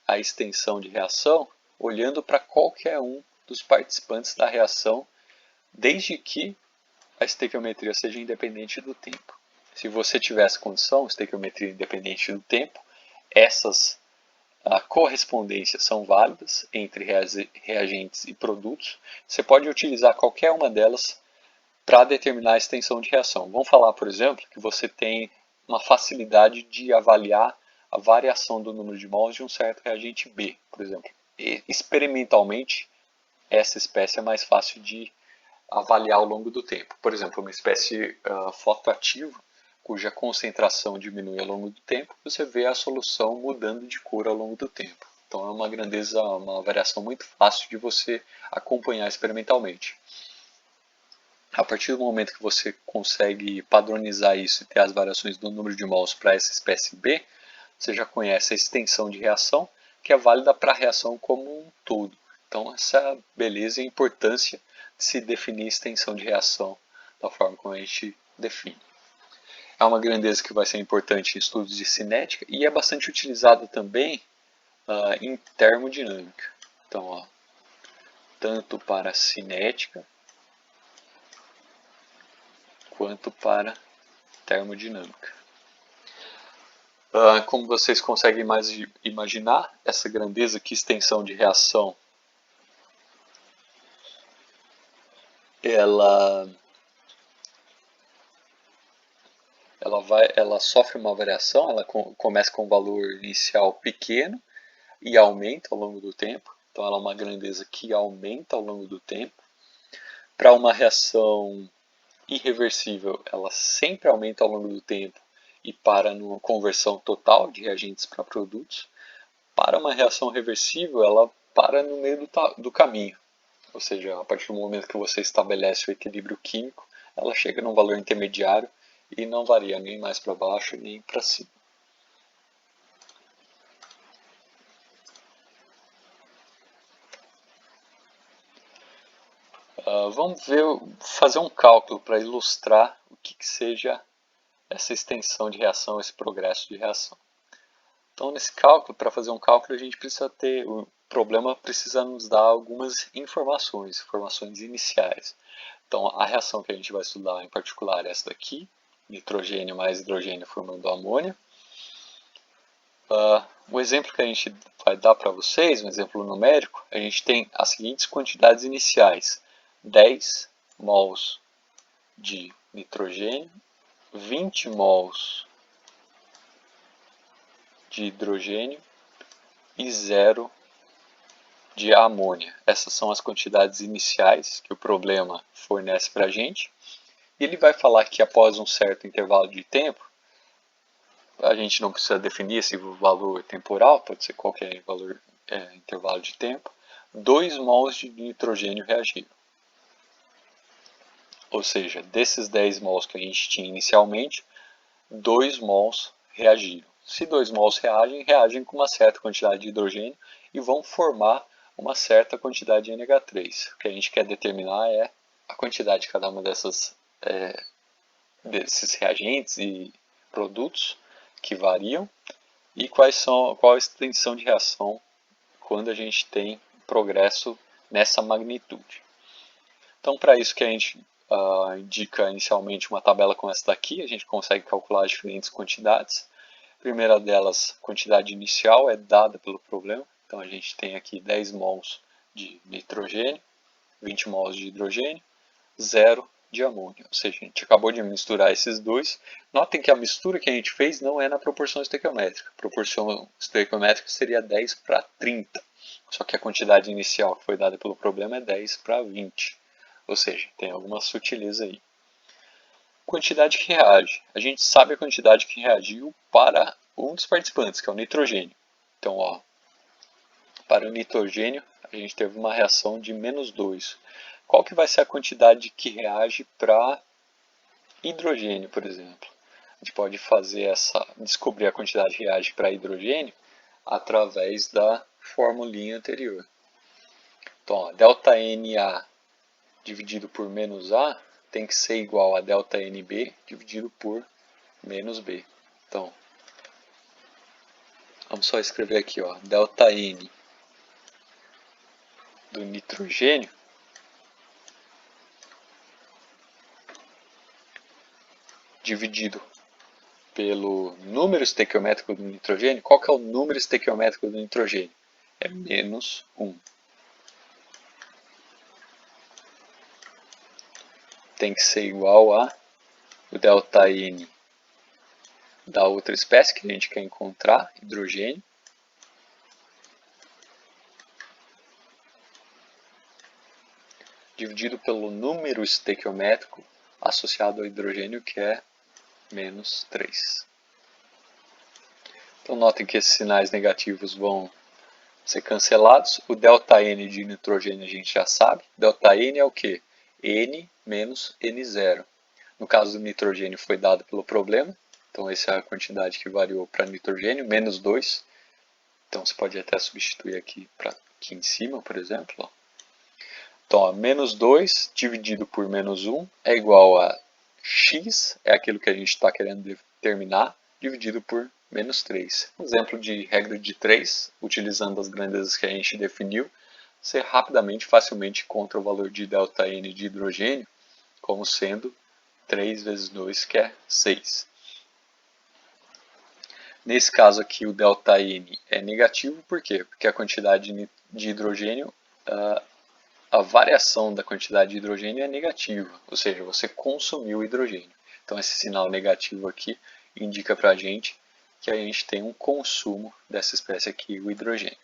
a extensão de reação olhando para qualquer um dos participantes da reação, desde que a estequiometria seja independente do tempo. Se você tivesse condição, estequiometria independente do tempo, essas correspondências são válidas entre reagentes e produtos. Você pode utilizar qualquer uma delas para determinar a extensão de reação. Vamos falar, por exemplo, que você tem uma facilidade de avaliar a variação do número de mols de um certo reagente B, por exemplo. E, experimentalmente, essa espécie é mais fácil de avaliar ao longo do tempo. Por exemplo, uma espécie fotoativa, cuja concentração diminui ao longo do tempo, você vê a solução mudando de cor ao longo do tempo. Então é uma grandeza, uma variação muito fácil de você acompanhar experimentalmente. A partir do momento que você consegue padronizar isso e ter as variações do número de mols para essa espécie B, você já conhece a extensão de reação, que é válida para a reação como um todo. Então essa beleza e a importância de se definir extensão de reação da forma como a gente define. É uma grandeza que vai ser importante em estudos de cinética e é bastante utilizada também em termodinâmica. Então, tanto para cinética quanto para termodinâmica. Como vocês conseguem mais imaginar, essa grandeza aqui, extensão de reação, ela sofre uma variação, ela começa com um valor inicial pequeno e aumenta ao longo do tempo. Então ela é uma grandeza que aumenta ao longo do tempo. Para uma reação irreversível, ela sempre aumenta ao longo do tempo e para numa conversão total de reagentes para produtos. Para uma reação reversível, ela para no meio do caminho. Ou seja, a partir do momento que você estabelece o equilíbrio químico, ela chega num valor intermediário e não varia nem mais para baixo nem para cima. Vamos fazer um cálculo para ilustrar o que seja essa extensão de reação, esse progresso de reação. Então, nesse cálculo, para fazer um cálculo, a gente precisa o problema precisa nos dar algumas informações iniciais. Então, a reação que a gente vai estudar em particular é essa daqui, nitrogênio mais hidrogênio formando amônia. O exemplo que a gente vai dar para vocês, um exemplo numérico, a gente tem as seguintes quantidades iniciais: 10 mols de nitrogênio, 20 mols de hidrogênio e 0 de amônia. Essas são as quantidades iniciais que o problema fornece para a gente. E ele vai falar que após um certo intervalo de tempo, a gente não precisa definir esse valor temporal, pode ser qualquer valor, intervalo de tempo, 2 mols de nitrogênio reagiram. Ou seja, desses 10 mols que a gente tinha inicialmente, 2 mols reagiram. Se 2 mols reagem com uma certa quantidade de hidrogênio e vão formar uma certa quantidade de NH3. O que a gente quer determinar é a quantidade de cada uma desses reagentes e produtos que variam e qual a extensão de reação quando a gente tem progresso nessa magnitude. Então, para isso que a gente indica inicialmente uma tabela como essa daqui, a gente consegue calcular as diferentes quantidades. A primeira delas, a quantidade inicial, é dada pelo problema. Então, a gente tem aqui 10 mols de nitrogênio, 20 mols de hidrogênio, 0 de amônia. Ou seja, a gente acabou de misturar esses dois. Notem que a mistura que a gente fez não é na proporção estequiométrica. A proporção estequiométrica seria 10 para 30. Só que a quantidade inicial que foi dada pelo problema é 10 para 20. Ou seja, tem alguma sutileza aí. Quantidade que reage. A gente sabe a quantidade que reagiu para um dos participantes, que é o nitrogênio. Então, para o nitrogênio, a gente teve uma reação de -2. Qual que vai ser a quantidade que reage para hidrogênio, por exemplo? A gente pode descobrir a quantidade que reage para hidrogênio através da formulinha anterior. Então, ΔNA dividido por -A tem que ser igual a ΔNB dividido por -B. Então, vamos só escrever aqui, ΔN do nitrogênio dividido pelo número estequiométrico do nitrogênio. Qual que é o número estequiométrico do nitrogênio? É -1. Tem que ser igual a o ΔN da outra espécie que a gente quer encontrar, hidrogênio, dividido pelo número estequiométrico associado ao hidrogênio, que é -3. Então, notem que esses sinais negativos vão ser cancelados. O ΔN de nitrogênio a gente já sabe. ΔN é o quê? N menos N0. No caso do nitrogênio foi dado pelo problema. Então, essa é a quantidade que variou para nitrogênio, -2. Então, você pode até substituir aqui em cima, por exemplo. Então, -2 dividido por -1 é igual a x, é aquilo que a gente está querendo determinar, dividido por -3. Um exemplo de regra de 3, utilizando as grandezas que a gente definiu, você rapidamente, facilmente encontra o valor de ΔN de hidrogênio como sendo 3 vezes 2, que é 6. Nesse caso aqui, o ΔN é negativo, por quê? Porque a quantidade de hidrogênio, a variação da quantidade de hidrogênio é negativa, ou seja, você consumiu hidrogênio. Então, esse sinal negativo aqui indica para a gente que a gente tem um consumo dessa espécie aqui, o hidrogênio.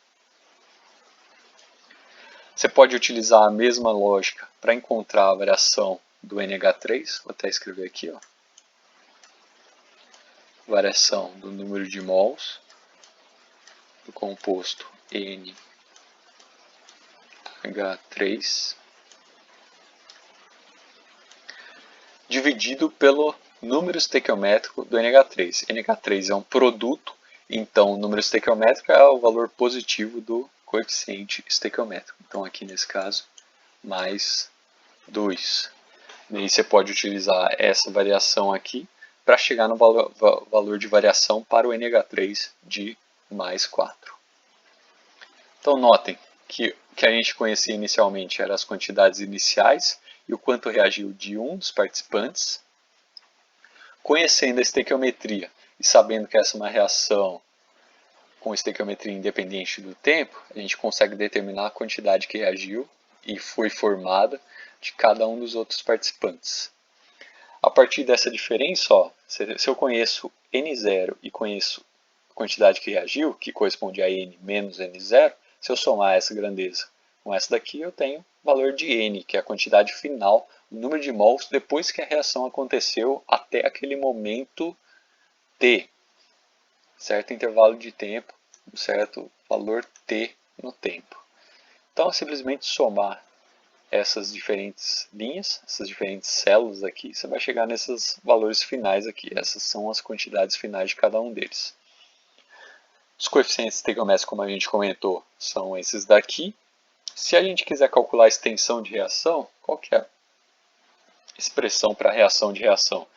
Você pode utilizar a mesma lógica para encontrar a variação do NH3, vou até escrever aqui, variação do número de mols do composto NH3 dividido pelo número estequiométrico do NH3. NH3 é um produto, então o número estequiométrico é o valor positivo do coeficiente estequiométrico. Então aqui nesse caso, mais 2. Daí você pode utilizar essa variação aqui para chegar no valor de variação para o NH3 de mais 4. Então notem que o que a gente conhecia inicialmente eram as quantidades iniciais e o quanto reagiu de um dos participantes. Conhecendo a estequiometria e sabendo que essa é uma reação com estequiometria independente do tempo, a gente consegue determinar a quantidade que reagiu e foi formada de cada um dos outros participantes. A partir dessa diferença, ó, se eu conheço N0 e conheço a quantidade que reagiu, que corresponde a N menos N0, se eu somar essa grandeza com essa daqui, eu tenho o valor de N, que é a quantidade final, o número de mols depois que a reação aconteceu até aquele momento T, certo intervalo de tempo, um certo valor T no tempo. Então, é simplesmente somar essas diferentes linhas, essas diferentes células aqui, você vai chegar nesses valores finais aqui. Essas são as quantidades finais de cada um deles. Os coeficientes estequiométricos, como a gente comentou, são esses daqui. Se a gente quiser calcular a extensão de reação, qual que é a expressão para reação de reação?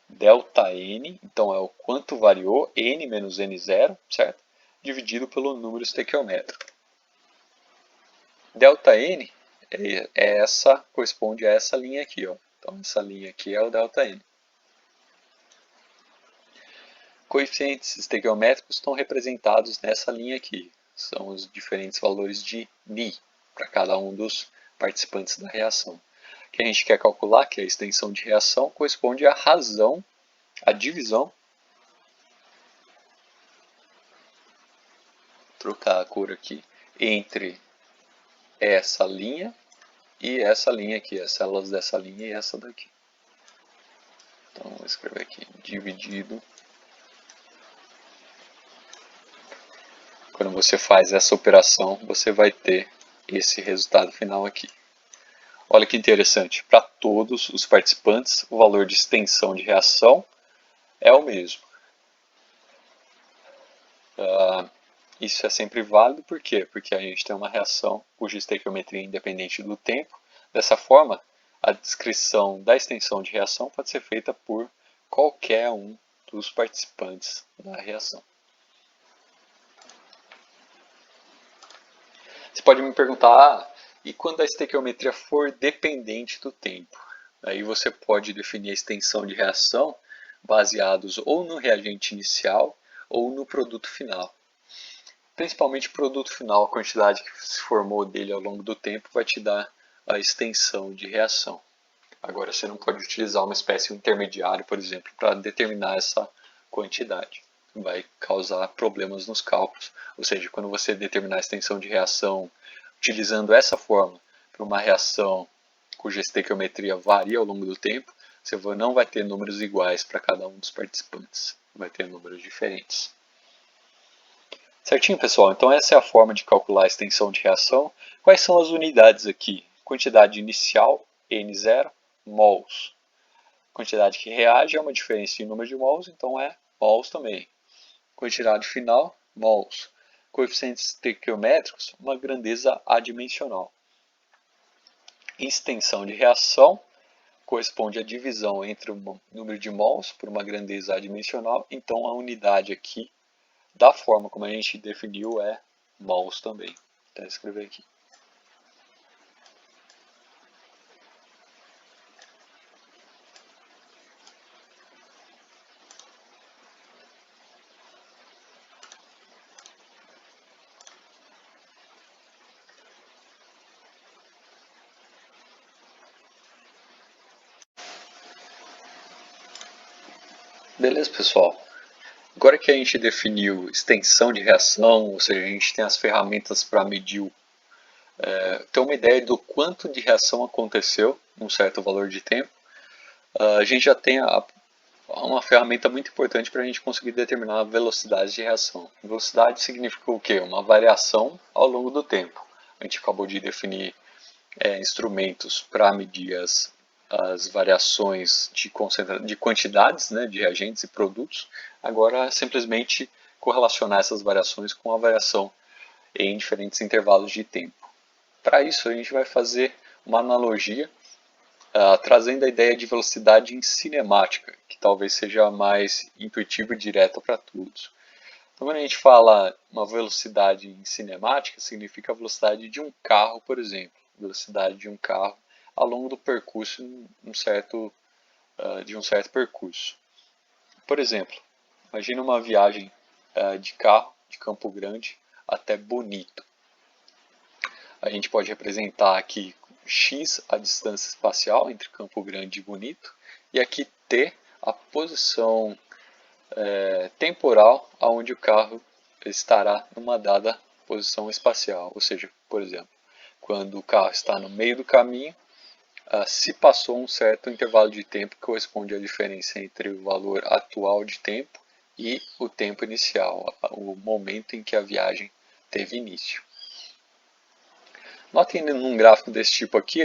Delta N, então é o quanto variou, N menos N0, certo? Dividido pelo número estequiométrico. Delta N corresponde a essa linha aqui, ó. Então essa linha aqui é o delta N. Coeficientes estequiométricos estão representados nessa linha aqui. São os diferentes valores de Ni para cada um dos participantes da reação. O que a gente quer calcular, que é a extensão de reação, corresponde à razão, à divisão. Vou trocar a cor aqui entre essa linha e essa linha aqui, as células dessa linha e essa daqui. Então, vou escrever aqui, dividido. Quando você faz essa operação, você vai ter esse resultado final aqui. Olha que interessante, para todos os participantes, o valor de extensão de reação é o mesmo. Isso é sempre válido, por quê? Porque a gente tem uma reação cuja estequiometria é independente do tempo. Dessa forma, a descrição da extensão de reação pode ser feita por qualquer um dos participantes da reação. Você pode me perguntar, e quando a estequiometria for dependente do tempo? Aí você pode definir a extensão de reação baseados ou no reagente inicial ou no produto final. Principalmente o produto final, a quantidade que se formou dele ao longo do tempo vai te dar a extensão de reação. Agora você não pode utilizar uma espécie intermediária, por exemplo, para determinar essa quantidade. Vai causar problemas nos cálculos. Ou seja, quando você determinar a extensão de reação utilizando essa forma para uma reação cuja estequiometria varia ao longo do tempo, você não vai ter números iguais para cada um dos participantes. Vai ter números diferentes. Certinho, pessoal? Então essa é a forma de calcular a extensão de reação. Quais são as unidades aqui? Quantidade inicial, N0, mols. Quantidade que reage é uma diferença em número de mols, então é mols também. Quantidade final, mols. Coeficientes estequiométricos, uma grandeza adimensional. Extensão de reação corresponde à divisão entre o número de mols por uma grandeza adimensional, então a unidade aqui da forma como a gente definiu é mols também. Vou escrever aqui. Beleza, pessoal? Agora que a gente definiu extensão de reação, ou seja, a gente tem as ferramentas para medir, ter uma ideia do quanto de reação aconteceu num certo valor de tempo, a gente já tem uma ferramenta muito importante para a gente conseguir determinar a velocidade de reação. Velocidade significa o quê? Uma variação ao longo do tempo. A gente acabou de definir instrumentos para medir as variações de quantidades, né, de reagentes e produtos. Agora é simplesmente correlacionar essas variações com a variação em diferentes intervalos de tempo. Para isso a gente vai fazer uma analogia trazendo a ideia de velocidade em cinemática, que talvez seja mais intuitiva e direta para todos. Então, quando a gente fala uma velocidade em cinemática, significa a velocidade de um carro, por exemplo. Velocidade de um carro ao longo do percurso, de um certo percurso. Por exemplo, imagine uma viagem de carro de Campo Grande até Bonito. A gente pode representar aqui x a distância espacial entre Campo Grande e Bonito, e aqui t a posição temporal aonde o carro estará numa dada posição espacial. Ou seja, por exemplo, quando o carro está no meio do caminho, se passou um certo intervalo de tempo que corresponde à diferença entre o valor atual de tempo e o tempo inicial, o momento em que a viagem teve início. Notem num gráfico desse tipo aqui,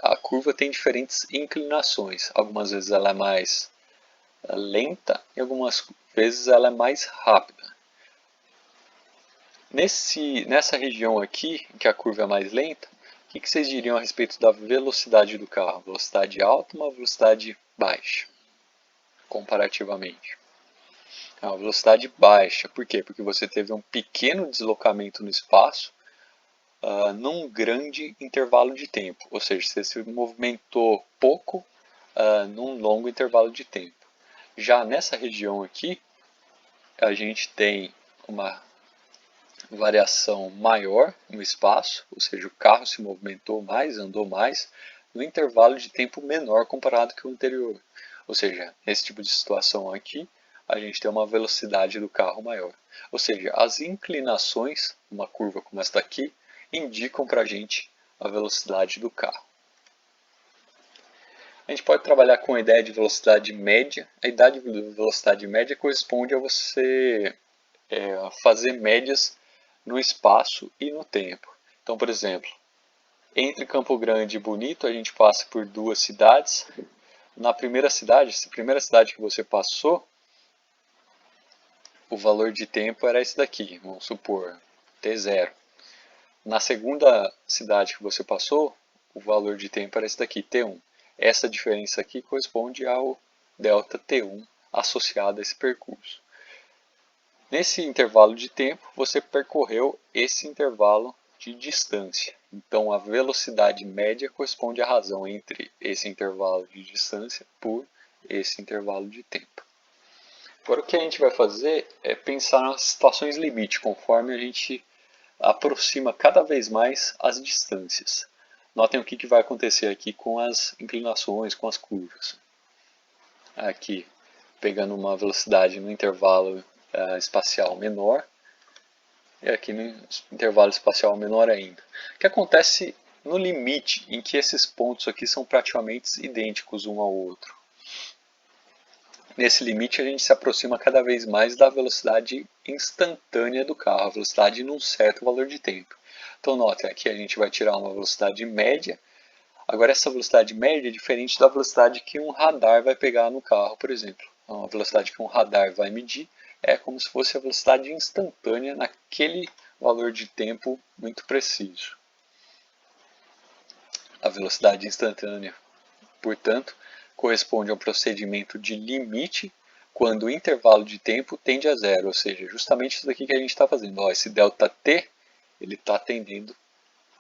a curva tem diferentes inclinações. Algumas vezes ela é mais lenta e algumas vezes ela é mais rápida. Nessa região aqui, em que a curva é mais lenta, o que vocês diriam a respeito da velocidade do carro? Velocidade alta ou uma velocidade baixa, comparativamente? É uma velocidade baixa. Por quê? Porque você teve um pequeno deslocamento no espaço num grande intervalo de tempo. Ou seja, você se movimentou pouco num longo intervalo de tempo. Já nessa região aqui, a gente tem uma variação maior no espaço, ou seja, o carro se movimentou mais, andou mais, no intervalo de tempo menor comparado com o anterior. Ou seja, nesse tipo de situação aqui, a gente tem uma velocidade do carro maior. Ou seja, as inclinações, uma curva como esta aqui, indicam para a gente a velocidade do carro. A gente pode trabalhar com a ideia de velocidade média. A ideia de velocidade média corresponde a você fazer médias no espaço e no tempo. Então, por exemplo, entre Campo Grande e Bonito, a gente passa por duas cidades. Na primeira cidade, essa primeira cidade que você passou, o valor de tempo era esse daqui, vamos supor, T0. Na segunda cidade que você passou, o valor de tempo era esse daqui, T1. Essa diferença aqui corresponde ao delta T1 associado a esse percurso. Nesse intervalo de tempo, você percorreu esse intervalo de distância. Então, a velocidade média corresponde à razão entre esse intervalo de distância por esse intervalo de tempo. Agora, o que a gente vai fazer é pensar nas situações limite, conforme a gente aproxima cada vez mais as distâncias. Notem o que vai acontecer aqui com as inclinações, com as curvas. Aqui, pegando uma velocidade no intervalo espacial menor, e aqui no intervalo espacial menor ainda. O que acontece no limite em que esses pontos aqui são praticamente idênticos um ao outro? Nesse limite a gente se aproxima cada vez mais da velocidade instantânea do carro, a velocidade num certo valor de tempo. Então notem, aqui a gente vai tirar uma velocidade média. Agora essa velocidade média é diferente da velocidade que um radar vai pegar no carro, por exemplo. Então, a velocidade que um radar vai medir é como se fosse a velocidade instantânea naquele valor de tempo muito preciso. A velocidade instantânea, portanto, corresponde a um procedimento de limite quando o intervalo de tempo tende a zero, ou seja, justamente isso daqui que a gente está fazendo. Esse ΔT ele está tendendo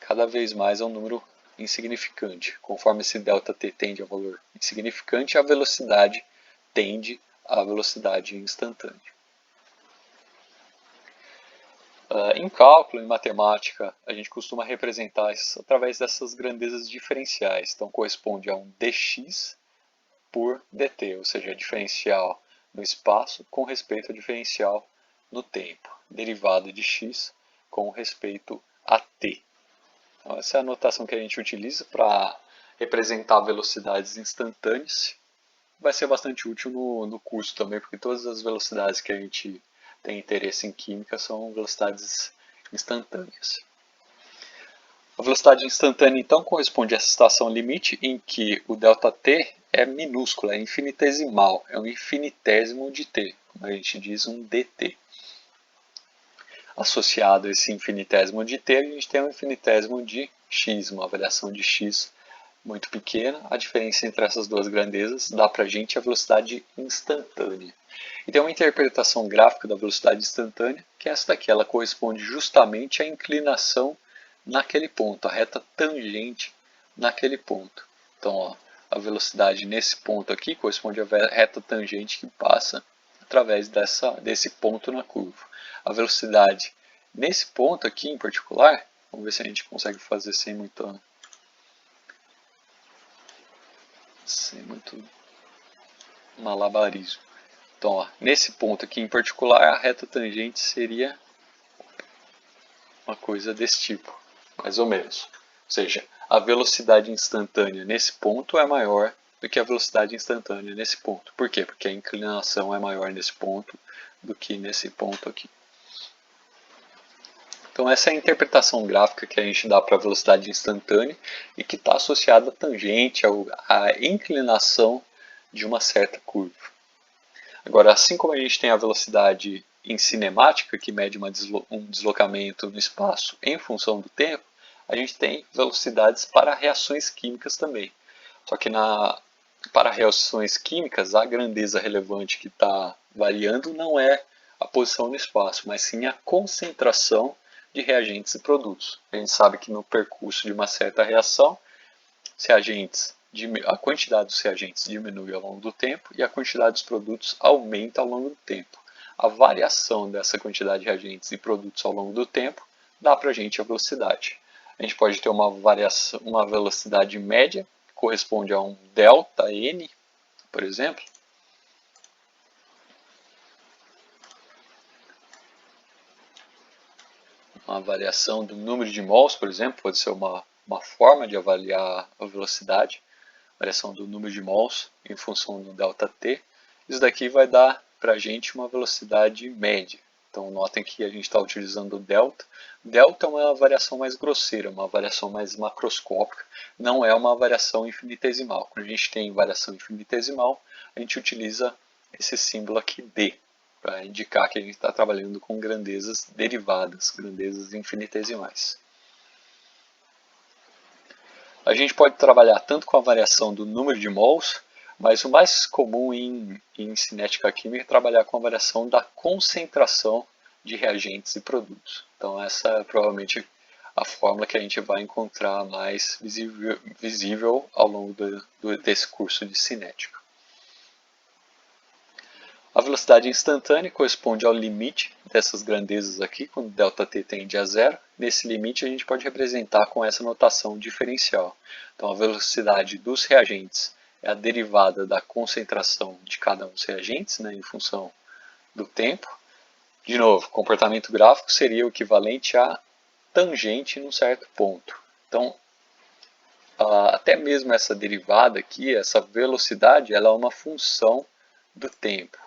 cada vez mais a um número insignificante. Conforme esse ΔT tende a valor insignificante, a velocidade tende à velocidade instantânea. Em cálculo, em matemática, a gente costuma representar isso através dessas grandezas diferenciais. Então, corresponde a um dx por dt, ou seja, diferencial no espaço com respeito ao diferencial no tempo, derivada de x com respeito a t. Então, essa é a notação que a gente utiliza para representar velocidades instantâneas. Vai ser bastante útil no curso também, porque todas as velocidades que a gente tem interesse em química são velocidades instantâneas. A velocidade instantânea, então, corresponde a essa situação limite em que o ΔT é minúsculo, é infinitesimal, é um infinitésimo de t, como a gente diz, um dt. Associado a esse infinitésimo de t, a gente tem um infinitésimo de x, uma variação de x muito pequena, a diferença entre essas duas grandezas dá para a gente a velocidade instantânea. E tem uma interpretação gráfica da velocidade instantânea, que é essa daqui, ela corresponde justamente à inclinação naquele ponto, a reta tangente naquele ponto. Então, ó, a velocidade nesse ponto aqui corresponde à reta tangente que passa através desse ponto na curva. A velocidade nesse ponto aqui em particular, vamos ver se a gente consegue fazer sem muito malabarismo. Então, ó, nesse ponto aqui em particular, a reta tangente seria uma coisa desse tipo, mais ou menos. Ou seja, a velocidade instantânea nesse ponto é maior do que a velocidade instantânea nesse ponto. Por quê? Porque a inclinação é maior nesse ponto do que nesse ponto aqui. Então essa é a interpretação gráfica que a gente dá para a velocidade instantânea e que está associada à tangente, à inclinação de uma certa curva. Agora, assim como a gente tem a velocidade em cinemática, que mede um deslocamento no espaço em função do tempo, a gente tem velocidades para reações químicas também. Só que para reações químicas, a grandeza relevante que está variando não é a posição no espaço, mas sim a concentração de reagentes e produtos. A gente sabe que no percurso de uma certa reação, a quantidade dos reagentes diminui ao longo do tempo e a quantidade dos produtos aumenta ao longo do tempo. A variação dessa quantidade de reagentes e produtos ao longo do tempo dá para a gente a velocidade. A gente pode ter uma velocidade média, que corresponde a um delta n, por exemplo. Uma variação do número de mols, por exemplo, pode ser uma forma de avaliar a velocidade. Variação do número de mols em função do ΔT. Isso daqui vai dar para a gente uma velocidade média. Então notem que a gente está utilizando o delta. Delta é uma variação mais grosseira, uma variação mais macroscópica, não é uma variação infinitesimal. Quando a gente tem variação infinitesimal, a gente utiliza esse símbolo aqui D, para indicar que a gente está trabalhando com grandezas derivadas, grandezas infinitesimais. A gente pode trabalhar tanto com a variação do número de mols, mas o mais comum em cinética química é trabalhar com a variação da concentração de reagentes e produtos. Então essa é provavelmente a fórmula que a gente vai encontrar mais visível ao longo desse curso de cinética. A velocidade instantânea corresponde ao limite dessas grandezas aqui, quando ΔT tende a zero. Nesse limite a gente pode representar com essa notação diferencial. Então a velocidade dos reagentes é a derivada da concentração de cada um dos reagentes, né, em função do tempo. De novo, comportamento gráfico seria o equivalente a tangente num certo ponto. Então, até mesmo essa derivada aqui, essa velocidade, ela é uma função do tempo.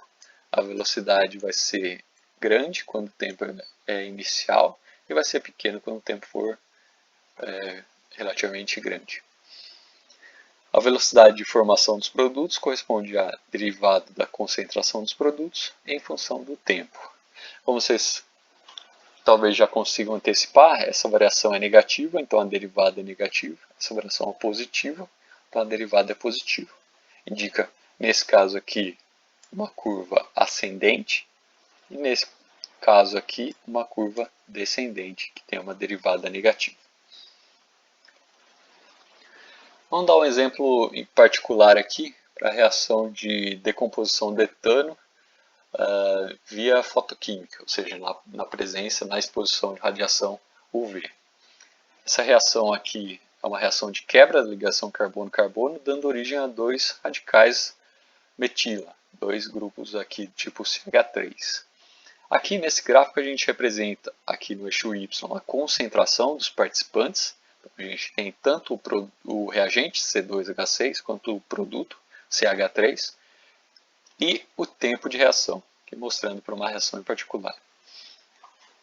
A velocidade vai ser grande quando o tempo é inicial e vai ser pequeno quando o tempo for relativamente grande. A velocidade de formação dos produtos corresponde à derivada da concentração dos produtos em função do tempo. Como vocês talvez já consigam antecipar, essa variação é negativa, então a derivada é negativa. Essa variação é positiva, então a derivada é positiva. Indica, nesse caso aqui, uma curva ascendente e nesse caso aqui uma curva descendente que tem uma derivada negativa. Vamos dar um exemplo em particular aqui para a reação de decomposição de etano via fotoquímica, ou seja, na exposição de radiação UV. Essa reação aqui é uma reação de quebra da ligação carbono-carbono, dando origem a dois radicais metila, dois grupos aqui tipo CH3. Aqui nesse gráfico a gente representa aqui no eixo Y a concentração dos participantes. Então, a gente tem tanto o reagente C2H6 quanto o produto CH3 e o tempo de reação, que mostrando para uma reação em particular.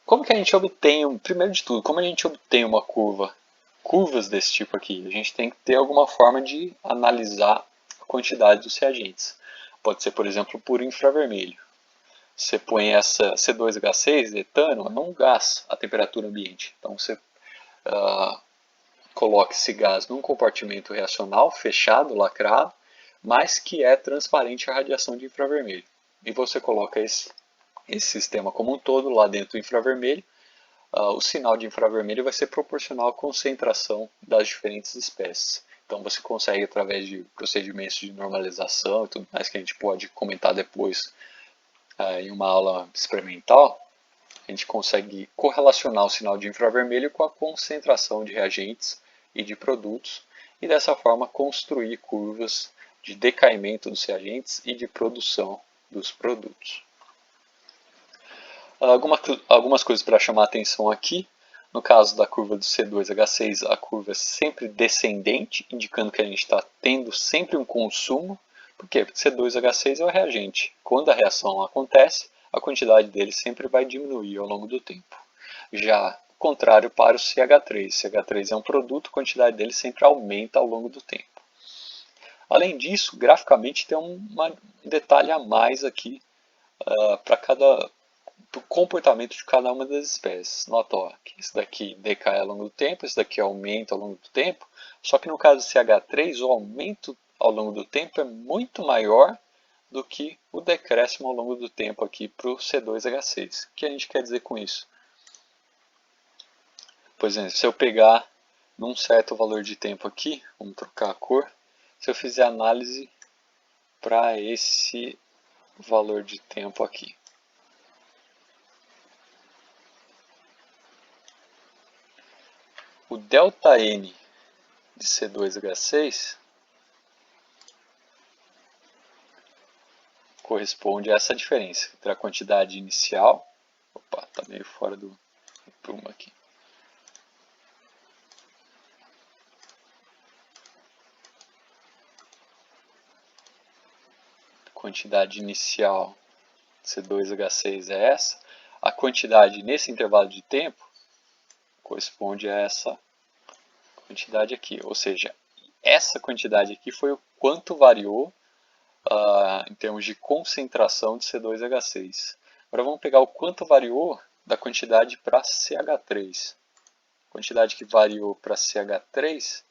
Como que a gente obtém, primeiro de tudo, como a gente obtém uma curvas desse tipo aqui? A gente tem que ter alguma forma de analisar a quantidade dos reagentes. Pode ser, por exemplo, por infravermelho. Você põe essa C2H6, etano, é um gás a temperatura ambiente. Então você coloca esse gás num compartimento reacional fechado, lacrado, mas que é transparente à radiação de infravermelho. E você coloca esse sistema como um todo lá dentro do infravermelho. O sinal de infravermelho vai ser proporcional à concentração das diferentes espécies. Então você consegue, através de procedimentos de normalização e tudo mais, que a gente pode comentar depois em uma aula experimental, a gente consegue correlacionar o sinal de infravermelho com a concentração de reagentes e de produtos, e dessa forma construir curvas de decaimento dos reagentes e de produção dos produtos. Algumas coisas para chamar a atenção aqui. No caso da curva do C2H6, a curva é sempre descendente, indicando que a gente está tendo sempre um consumo, porque C2H6 é o reagente. Quando a reação acontece, a quantidade dele sempre vai diminuir ao longo do tempo. Já o contrário para o CH3. CH3 é um produto, a quantidade dele sempre aumenta ao longo do tempo. Além disso, graficamente tem um detalhe a mais aqui para o comportamento de cada uma das espécies. Nota ó, que esse daqui decai ao longo do tempo, esse daqui aumenta ao longo do tempo, só que no caso do CH3 o aumento ao longo do tempo é muito maior do que o decréscimo ao longo do tempo aqui para o C2H6. O que a gente quer dizer com isso? Por exemplo, se eu pegar num certo valor de tempo aqui, vamos trocar a cor, se eu fizer análise para esse valor de tempo aqui. O ΔN de C2H6 corresponde a essa diferença entre a quantidade inicial. Opa, está meio fora do prumo aqui. A quantidade inicial de C2H6 é essa. A quantidade nesse intervalo de tempo corresponde a essa quantidade aqui. Ou seja, essa quantidade aqui foi o quanto variou em termos de concentração de C2H6. Agora vamos pegar o quanto variou da quantidade para CH3. A quantidade que variou para CH3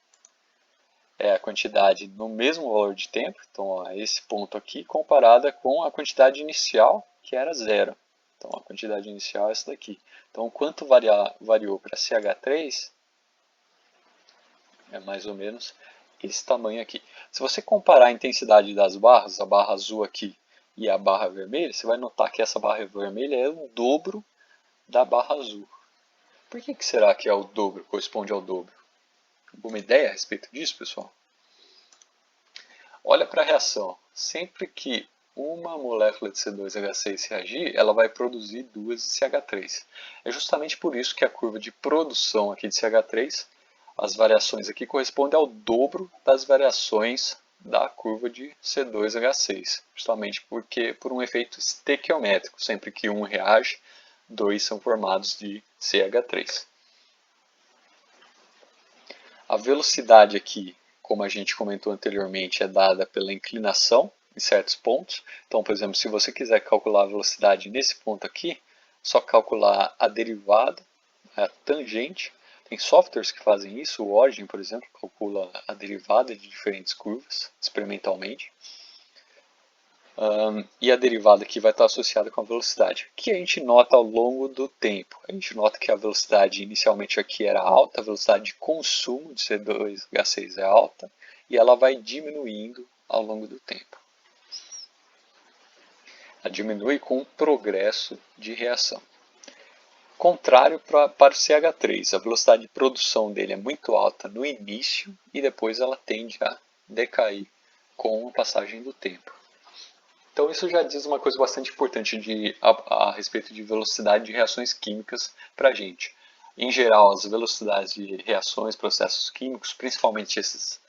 é a quantidade no mesmo valor de tempo, então ó, esse ponto aqui, comparada com a quantidade inicial, que era zero. Então a quantidade inicial é essa daqui. Então quanto variou para CH3 é mais ou menos esse tamanho aqui. Se você comparar a intensidade das barras, a barra azul aqui e a barra vermelha, você vai notar que essa barra vermelha é o dobro da barra azul. Por que será que é o dobro, corresponde ao dobro? Alguma ideia a respeito disso, pessoal? Olha para a reação. Sempre que uma molécula de C2H6 reagir, ela vai produzir duas de CH3. É justamente por isso que a curva de produção aqui de CH3, as variações aqui correspondem ao dobro das variações da curva de C2H6. Justamente porque por um efeito estequiométrico. Sempre que um reage, dois são formados de CH3. A velocidade aqui, como a gente comentou anteriormente, é dada pela inclinação em certos pontos. Então, por exemplo, se você quiser calcular a velocidade nesse ponto aqui, só calcular a derivada, a tangente. Tem softwares que fazem isso, o Origin, por exemplo, calcula a derivada de diferentes curvas experimentalmente. E a derivada aqui vai estar associada com a velocidade. O que a gente nota ao longo do tempo? A gente nota que a velocidade inicialmente aqui era alta, a velocidade de consumo de C2H6 é alta, e ela vai diminuindo ao longo do tempo. Ela diminui com o progresso de reação. Contrário para o CH3, a velocidade de produção dele é muito alta no início e depois ela tende a decair com a passagem do tempo. Então isso já diz uma coisa bastante importante a respeito de velocidade de reações químicas para a gente. Em geral, as velocidades de reações, processos químicos, principalmente essas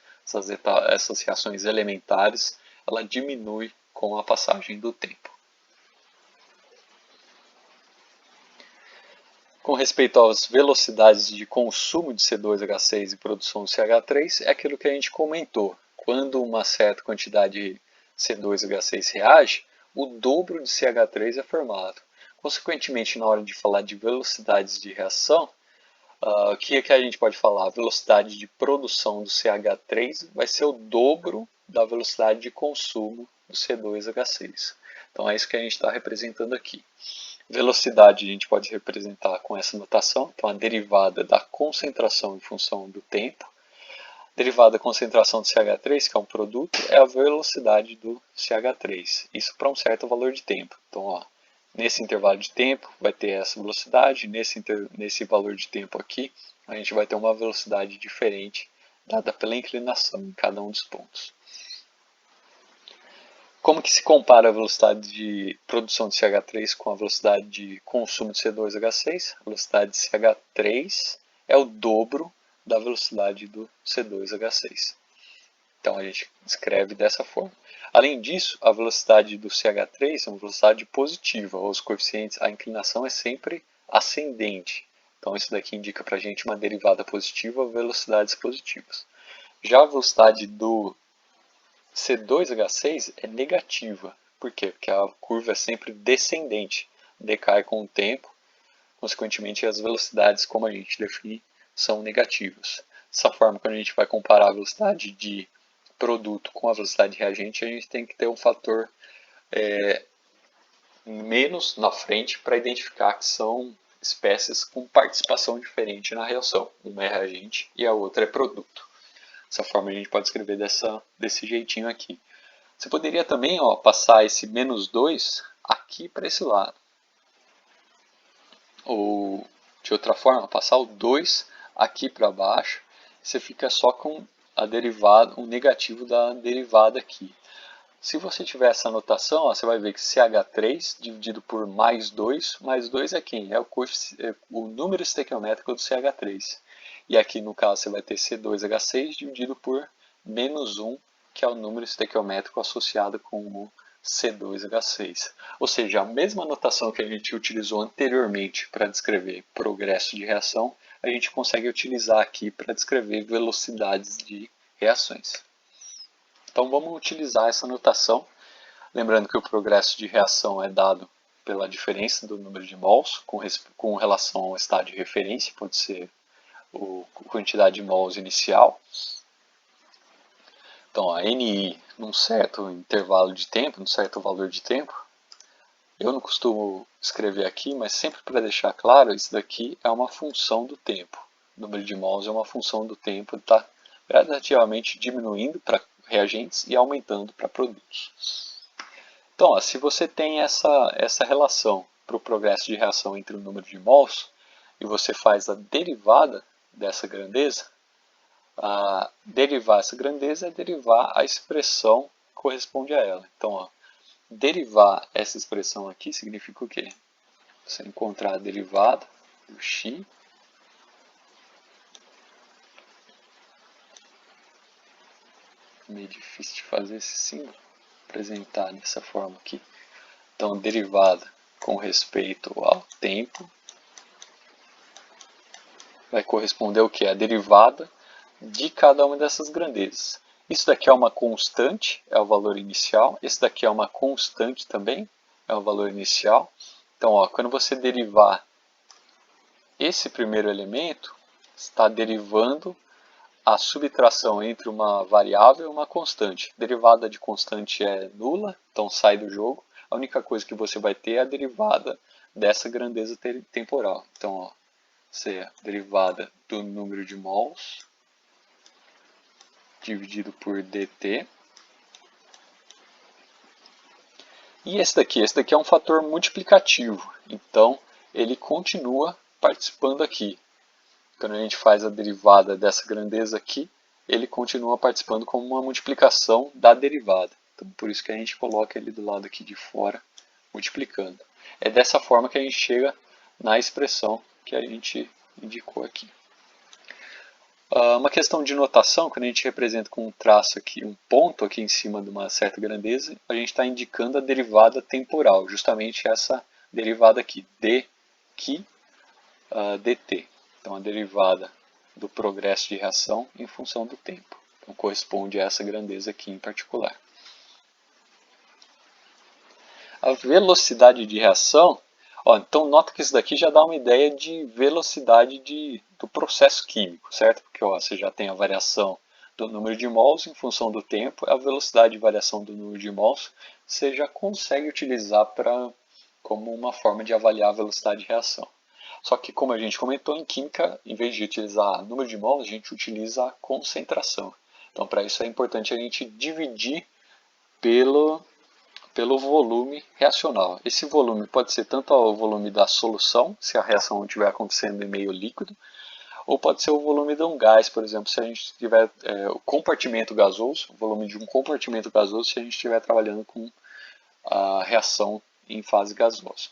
reações elementares, ela diminui com a passagem do tempo. Com respeito às velocidades de consumo de C2H6 e produção de CH3, é aquilo que a gente comentou. Quando uma certa quantidade de C2H6 reage, o dobro de CH3 é formado. Consequentemente, na hora de falar de velocidades de reação, O que é que a gente pode falar? A velocidade de produção do CH3 vai ser o dobro da velocidade de consumo do C2H6. Então é isso que a gente está representando aqui. Velocidade a gente pode representar com essa notação, então a derivada da concentração em função do tempo. Derivada da concentração do CH3, que é um produto, é a velocidade do CH3. Isso para um certo valor de tempo. Então, ó, nesse intervalo de tempo vai ter essa velocidade, nesse valor de tempo aqui, a gente vai ter uma velocidade diferente dada pela inclinação em cada um dos pontos. Como que se compara a velocidade de produção de CH3 com a velocidade de consumo de C2H6? A velocidade de CH3 é o dobro da velocidade do C2H6. Então a gente escreve dessa forma. Além disso, a velocidade do CH3 é uma velocidade positiva. Os coeficientes, a inclinação é sempre ascendente. Então isso daqui indica para a gente uma derivada positiva, velocidades positivas. Já a velocidade do C2H6 é negativa. Por quê? Porque a curva é sempre descendente, decai com o tempo, consequentemente as velocidades, como a gente define, são negativas. Dessa forma, quando a gente vai comparar a velocidade de produto com a velocidade de reagente, a gente tem que ter um fator menos na frente para identificar que são espécies com participação diferente na reação. Uma é reagente e a outra é produto. Dessa forma a gente pode escrever desse jeitinho aqui. Você poderia também passar esse menos 2 aqui para esse lado. Ou de outra forma, passar o 2 aqui para baixo. Você fica só com a derivada, o negativo da derivada aqui. Se você tiver essa notação, você vai ver que CH3 dividido por mais 2 é quem? É o número estequiométrico do CH3. E aqui no caso você vai ter C2H6 dividido por menos 1, que é o número estequiométrico associado com o C2H6. Ou seja, a mesma notação que a gente utilizou anteriormente para descrever progresso de reação, a gente consegue utilizar aqui para descrever velocidades de reações. Então vamos utilizar essa notação, lembrando que o progresso de reação é dado pela diferença do número de mols com relação ao estado de referência, pode ser a quantidade de mols inicial. Então a NI num certo intervalo de tempo, num certo valor de tempo. Eu não costumo escrever aqui, mas sempre para deixar claro, isso daqui é uma função do tempo. O número de mols é uma função do tempo, está gradativamente diminuindo para reagentes e aumentando para produtos. Então, se você tem essa relação para o progresso de reação entre o número de mols e você faz a derivada dessa grandeza, derivar essa grandeza é derivar a expressão que corresponde a ela. Então, derivar essa expressão aqui significa o quê? Você encontrar a derivada do x meio difícil de fazer esse símbolo, apresentar dessa forma aqui. Então, derivada com respeito ao tempo vai corresponder ao que? A derivada de cada uma dessas grandezas. Isso daqui é uma constante, é o valor inicial. Esse daqui é uma constante também, é o valor inicial. Então, quando você derivar esse primeiro elemento, está derivando a subtração entre uma variável e uma constante. Derivada de constante é nula, então sai do jogo. A única coisa que você vai ter é a derivada dessa grandeza temporal. Então, a derivada do número de mols dividido por dt. E esse daqui é um fator multiplicativo, então ele continua participando aqui. Quando a gente faz a derivada dessa grandeza aqui, ele continua participando como uma multiplicação da derivada. Então, por isso que a gente coloca ele do lado aqui de fora, multiplicando. É dessa forma que a gente chega na expressão que a gente indicou aqui. Uma questão de notação, quando a gente representa com um traço aqui, um ponto aqui em cima de uma certa grandeza, a gente está indicando a derivada temporal, justamente essa derivada aqui, dqui dt. Então, a derivada do progresso de reação em função do tempo. Então, corresponde a essa grandeza aqui em particular. A velocidade de reação, Ó, então nota que isso daqui já dá uma ideia de velocidade do processo químico, certo? Porque ó, você já tem a variação do número de mols em função do tempo, a velocidade de variação do número de mols você já consegue utilizar como uma forma de avaliar a velocidade de reação. Só que, como a gente comentou, em química, em vez de utilizar número de mols, a gente utiliza a concentração. Então, para isso é importante a gente dividir pelo volume reacional. Esse volume pode ser tanto o volume da solução, se a reação estiver acontecendo em meio líquido, ou pode ser o volume de um gás, por exemplo, se a gente tiver o compartimento gasoso, o volume de um compartimento gasoso, se a gente estiver trabalhando com a reação em fase gasosa.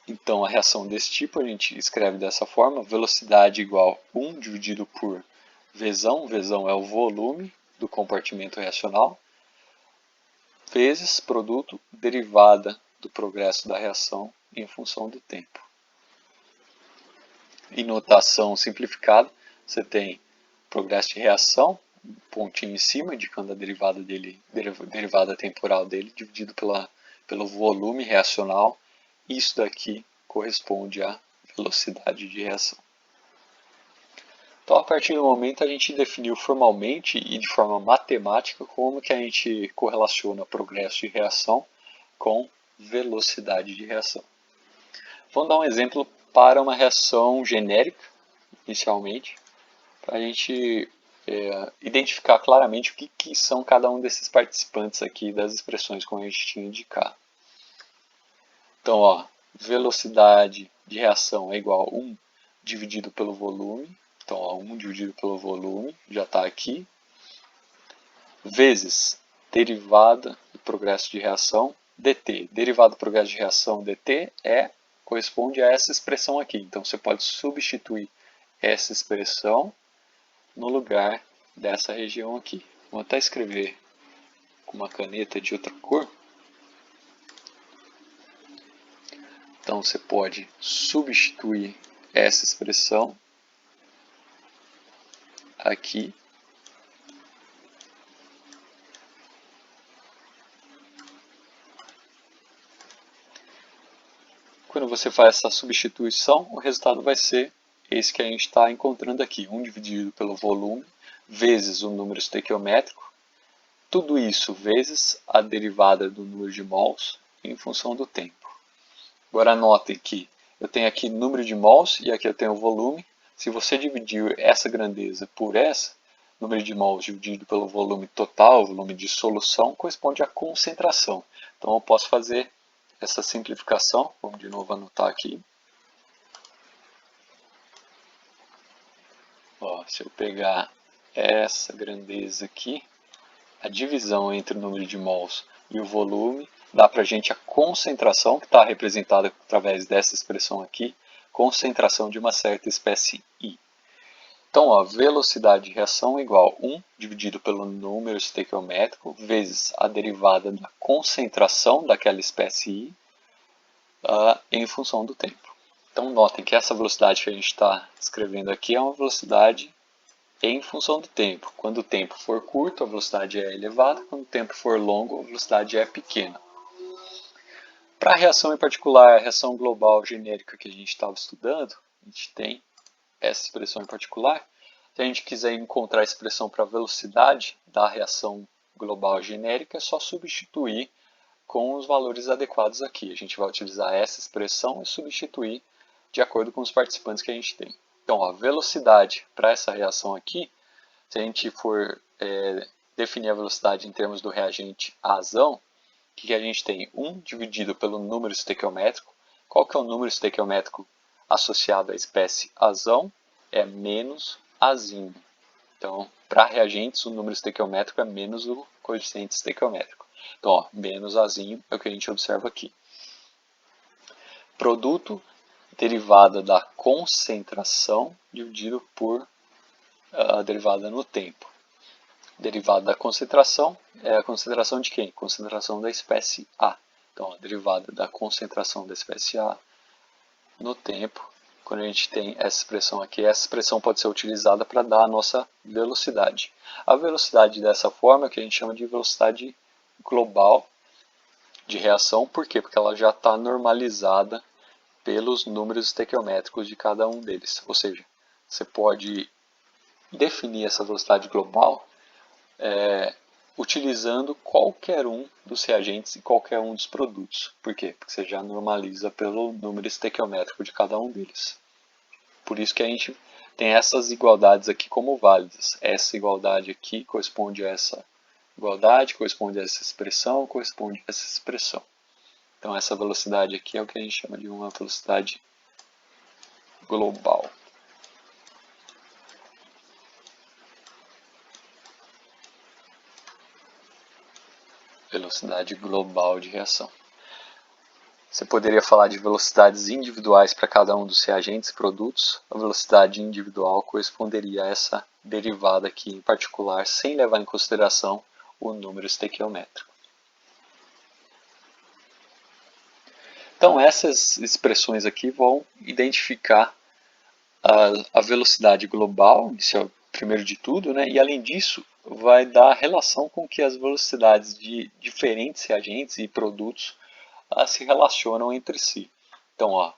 Então, a reação desse tipo a gente escreve dessa forma: velocidade igual 1 dividido por Vzão, Vzão é o volume do compartimento reacional, vezes produto derivada do progresso da reação em função do tempo. Em notação simplificada, você tem progresso de reação, um pontinho em cima, indicando a derivada temporal dele, dividido pelo volume reacional. Isso daqui corresponde à velocidade de reação. Então, a partir do momento, a gente definiu formalmente e de forma matemática como que a gente correlaciona progresso de reação com velocidade de reação. Vamos dar um exemplo para uma reação genérica, inicialmente, para a gente identificar claramente o que são cada um desses participantes aqui das expressões como a gente tinha indicado. Então, ó, velocidade de reação é igual a 1 dividido pelo volume. Então, ó, 1 dividido pelo volume já está aqui, vezes derivada do progresso de reação, dt. Derivada do progresso de reação, dt, corresponde a essa expressão aqui. Então, você pode substituir essa expressão no lugar dessa região aqui. Vou até escrever com uma caneta de outra cor. Então, você pode substituir essa expressão aqui quando você faz essa substituição, o resultado vai ser esse que a gente está encontrando aqui, 1 dividido pelo volume, vezes o número estequiométrico, tudo isso vezes a derivada do número de mols em função do tempo. Agora notem que eu tenho aqui número de mols e aqui eu tenho o volume. Se você dividir essa grandeza por essa, número de mols dividido pelo volume total, volume de solução, corresponde à concentração. Então eu posso fazer essa simplificação, vamos de novo anotar aqui. Ó, se eu pegar essa grandeza aqui, a divisão entre o número de mols e o volume, dá para a gente a concentração, que está representada através dessa expressão aqui, concentração de uma certa espécie I. Então, ó, velocidade de reação é igual a 1 dividido pelo número estequiométrico vezes a derivada da concentração daquela espécie I em função do tempo. Então, notem que essa velocidade que a gente está escrevendo aqui é uma velocidade em função do tempo. Quando o tempo for curto, a velocidade é elevada. Quando o tempo for longo, a velocidade é pequena. Para a reação em particular, a reação global genérica que a gente estava estudando, a gente tem essa expressão em particular. Se a gente quiser encontrar a expressão para a velocidade da reação global genérica, é só substituir com os valores adequados aqui. A gente vai utilizar essa expressão e substituir de acordo com os participantes que a gente tem. Então, a velocidade para essa reação aqui, se a gente for definir a velocidade em termos do reagente azão, o que a gente tem? 1 dividido pelo número estequiométrico. Qual que é o número estequiométrico associado à espécie azão? É menos azinho. Então, para reagentes, o número estequiométrico é menos o coeficiente estequiométrico. Então, ó, menos azinho é o que a gente observa aqui. Produto derivada da concentração dividido por a derivada no tempo. Derivada da concentração é a concentração de quem? Concentração da espécie A. Então, a derivada da concentração da espécie A no tempo. Quando a gente tem essa expressão aqui, essa expressão pode ser utilizada para dar a nossa velocidade. A velocidade dessa forma é o que a gente chama de velocidade global de reação. Por quê? Porque ela já está normalizada pelos números estequiométricos de cada um deles. Ou seja, você pode definir essa velocidade global utilizando qualquer um dos reagentes e qualquer um dos produtos. Por quê? Porque você já normaliza pelo número estequiométrico de cada um deles. Por isso que a gente tem essas igualdades aqui como válidas. Essa igualdade aqui corresponde a essa igualdade, corresponde a essa expressão, corresponde a essa expressão. Então essa velocidade aqui é o que a gente chama de uma velocidade global. Velocidade global de reação. Você poderia falar de velocidades individuais para cada um dos reagentes e produtos. A velocidade individual corresponderia a essa derivada aqui em particular, sem levar em consideração o número estequiométrico. Então essas expressões aqui vão identificar a velocidade global, isso é o primeiro de tudo, né? E além disso vai dar relação com que as velocidades de diferentes reagentes e produtos se relacionam entre si. Então, ó,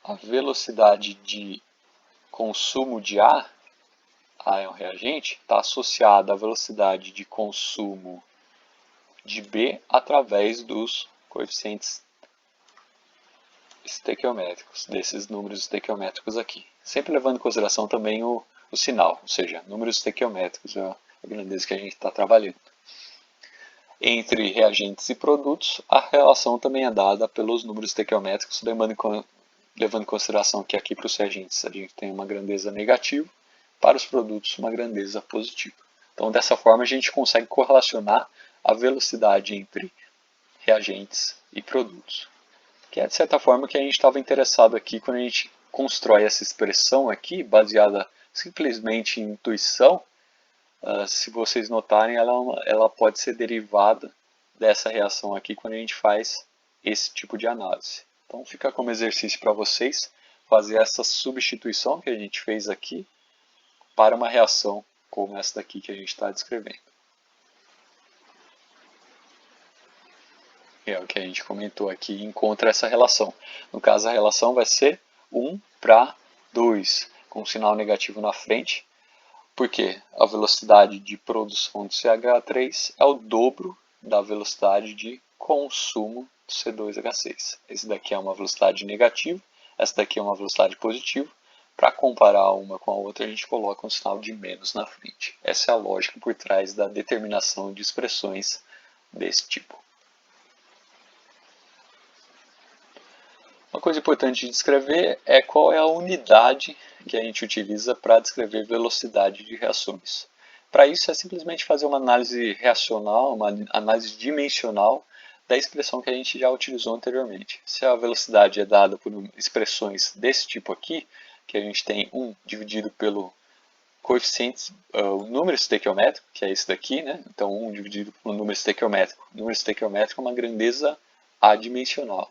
a velocidade de consumo de A é um reagente, está associada à velocidade de consumo de B através dos coeficientes estequiométricos, desses números estequiométricos aqui. Sempre levando em consideração também o sinal, ou seja, números estequiométricos é a grandeza que a gente está trabalhando. Entre reagentes e produtos, a relação também é dada pelos números estequiométricos, levando em consideração que aqui para os reagentes a gente tem uma grandeza negativa, para os produtos uma grandeza positiva. Então dessa forma a gente consegue correlacionar a velocidade entre reagentes e produtos. Que é de certa forma que a gente estava interessado aqui quando a gente constrói essa expressão aqui, baseada simplesmente em intuição. Se vocês notarem, ela pode ser derivada dessa reação aqui quando a gente faz esse tipo de análise. Então fica como exercício para vocês fazer essa substituição que a gente fez aqui para uma reação como essa daqui que a gente está descrevendo. É o que a gente comentou aqui, encontra essa relação. No caso, a relação vai ser 1 para 2, com um sinal negativo na frente, porque a velocidade de produção do CH3 é o dobro da velocidade de consumo do C2H6. Esse daqui é uma velocidade negativa, essa daqui é uma velocidade positiva. Para comparar uma com a outra, a gente coloca um sinal de menos na frente. Essa é a lógica por trás da determinação de expressões desse tipo. Uma coisa importante de descrever é qual é a unidade que a gente utiliza para descrever velocidade de reações. Para isso é simplesmente fazer uma análise reacional, uma análise dimensional da expressão que a gente já utilizou anteriormente. Se a velocidade é dada por expressões desse tipo aqui, que a gente tem 1 dividido pelo coeficiente, o número estequiométrico, que é esse daqui, né? Então 1 dividido pelo número estequiométrico. O número estequiométrico é uma grandeza adimensional.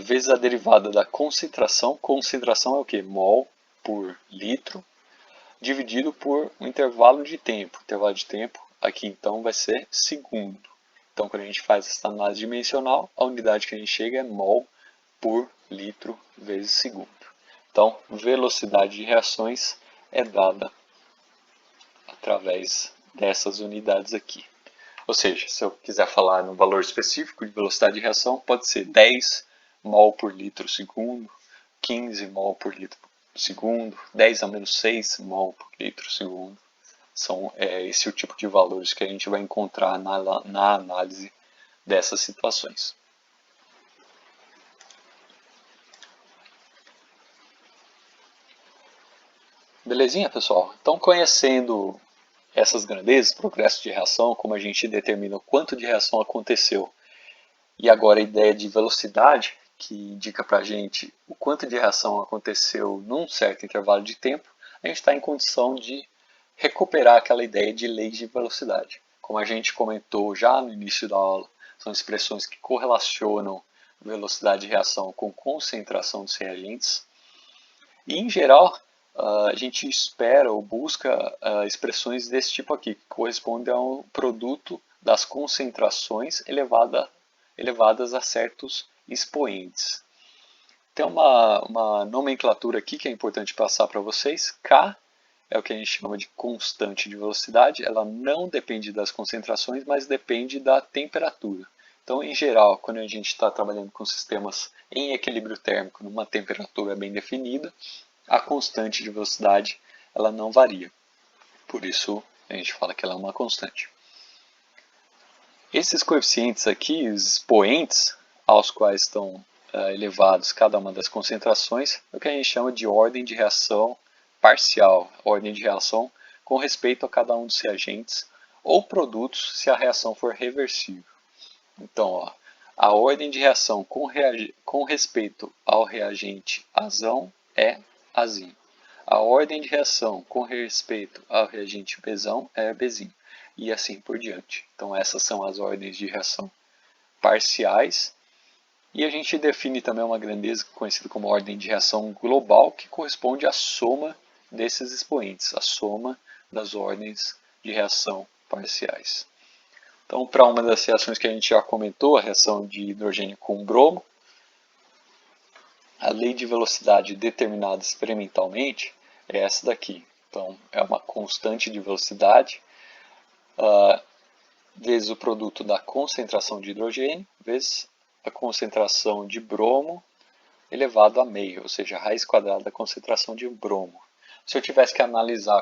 Vezes a derivada da concentração. Concentração é o que? Mol por litro, dividido por um intervalo de tempo. O intervalo de tempo aqui então vai ser segundo. Então quando a gente faz essa análise dimensional, a unidade que a gente chega é mol por litro vezes segundo. Então velocidade de reações é dada através dessas unidades aqui. Ou seja, se eu quiser falar num valor específico de velocidade de reação, pode ser 10 mol por litro segundo, 15 mol por litro segundo, 10 a menos 6 mol por litro segundo. São esse o tipo de valores que a gente vai encontrar na análise dessas situações. Belezinha, pessoal? Então, conhecendo essas grandezas, progresso de reação, como a gente determina o quanto de reação aconteceu, e agora a ideia de velocidade, que indica para a gente o quanto de reação aconteceu num certo intervalo de tempo, a gente está em condição de recuperar aquela ideia de leis de velocidade. Como a gente comentou já no início da aula, são expressões que correlacionam velocidade de reação com concentração dos reagentes. E, em geral, a gente espera ou busca expressões desse tipo aqui, que correspondem ao produto das concentrações elevadas a certos expoentes. Tem uma nomenclatura aqui que é importante passar para vocês. K é o que a gente chama de constante de velocidade. Ela não depende das concentrações, mas depende da temperatura. Então, em geral, quando a gente está trabalhando com sistemas em equilíbrio térmico, numa temperatura bem definida, a constante de velocidade ela não varia. Por isso, a gente fala que ela é uma constante. Esses coeficientes aqui, os expoentes aos quais estão elevados cada uma das concentrações, é o que a gente chama de ordem de reação parcial, ordem de reação com respeito a cada um dos reagentes ou produtos se a reação for reversível. Então, a ordem de reação com respeito ao reagente azão é azinho. A ordem de reação com respeito ao reagente Bzão é Bzinho. E assim por diante. Então essas são as ordens de reação parciais. E a gente define também uma grandeza conhecida como ordem de reação global, que corresponde à soma desses expoentes, a soma das ordens de reação parciais. Então, para uma das reações que a gente já comentou, a reação de hidrogênio com bromo, a lei de velocidade determinada experimentalmente é essa daqui. Então, é uma constante de velocidade vezes o produto da concentração de hidrogênio, vezes a concentração de bromo elevado a meio, ou seja, a raiz quadrada da concentração de bromo. Se eu tivesse que analisar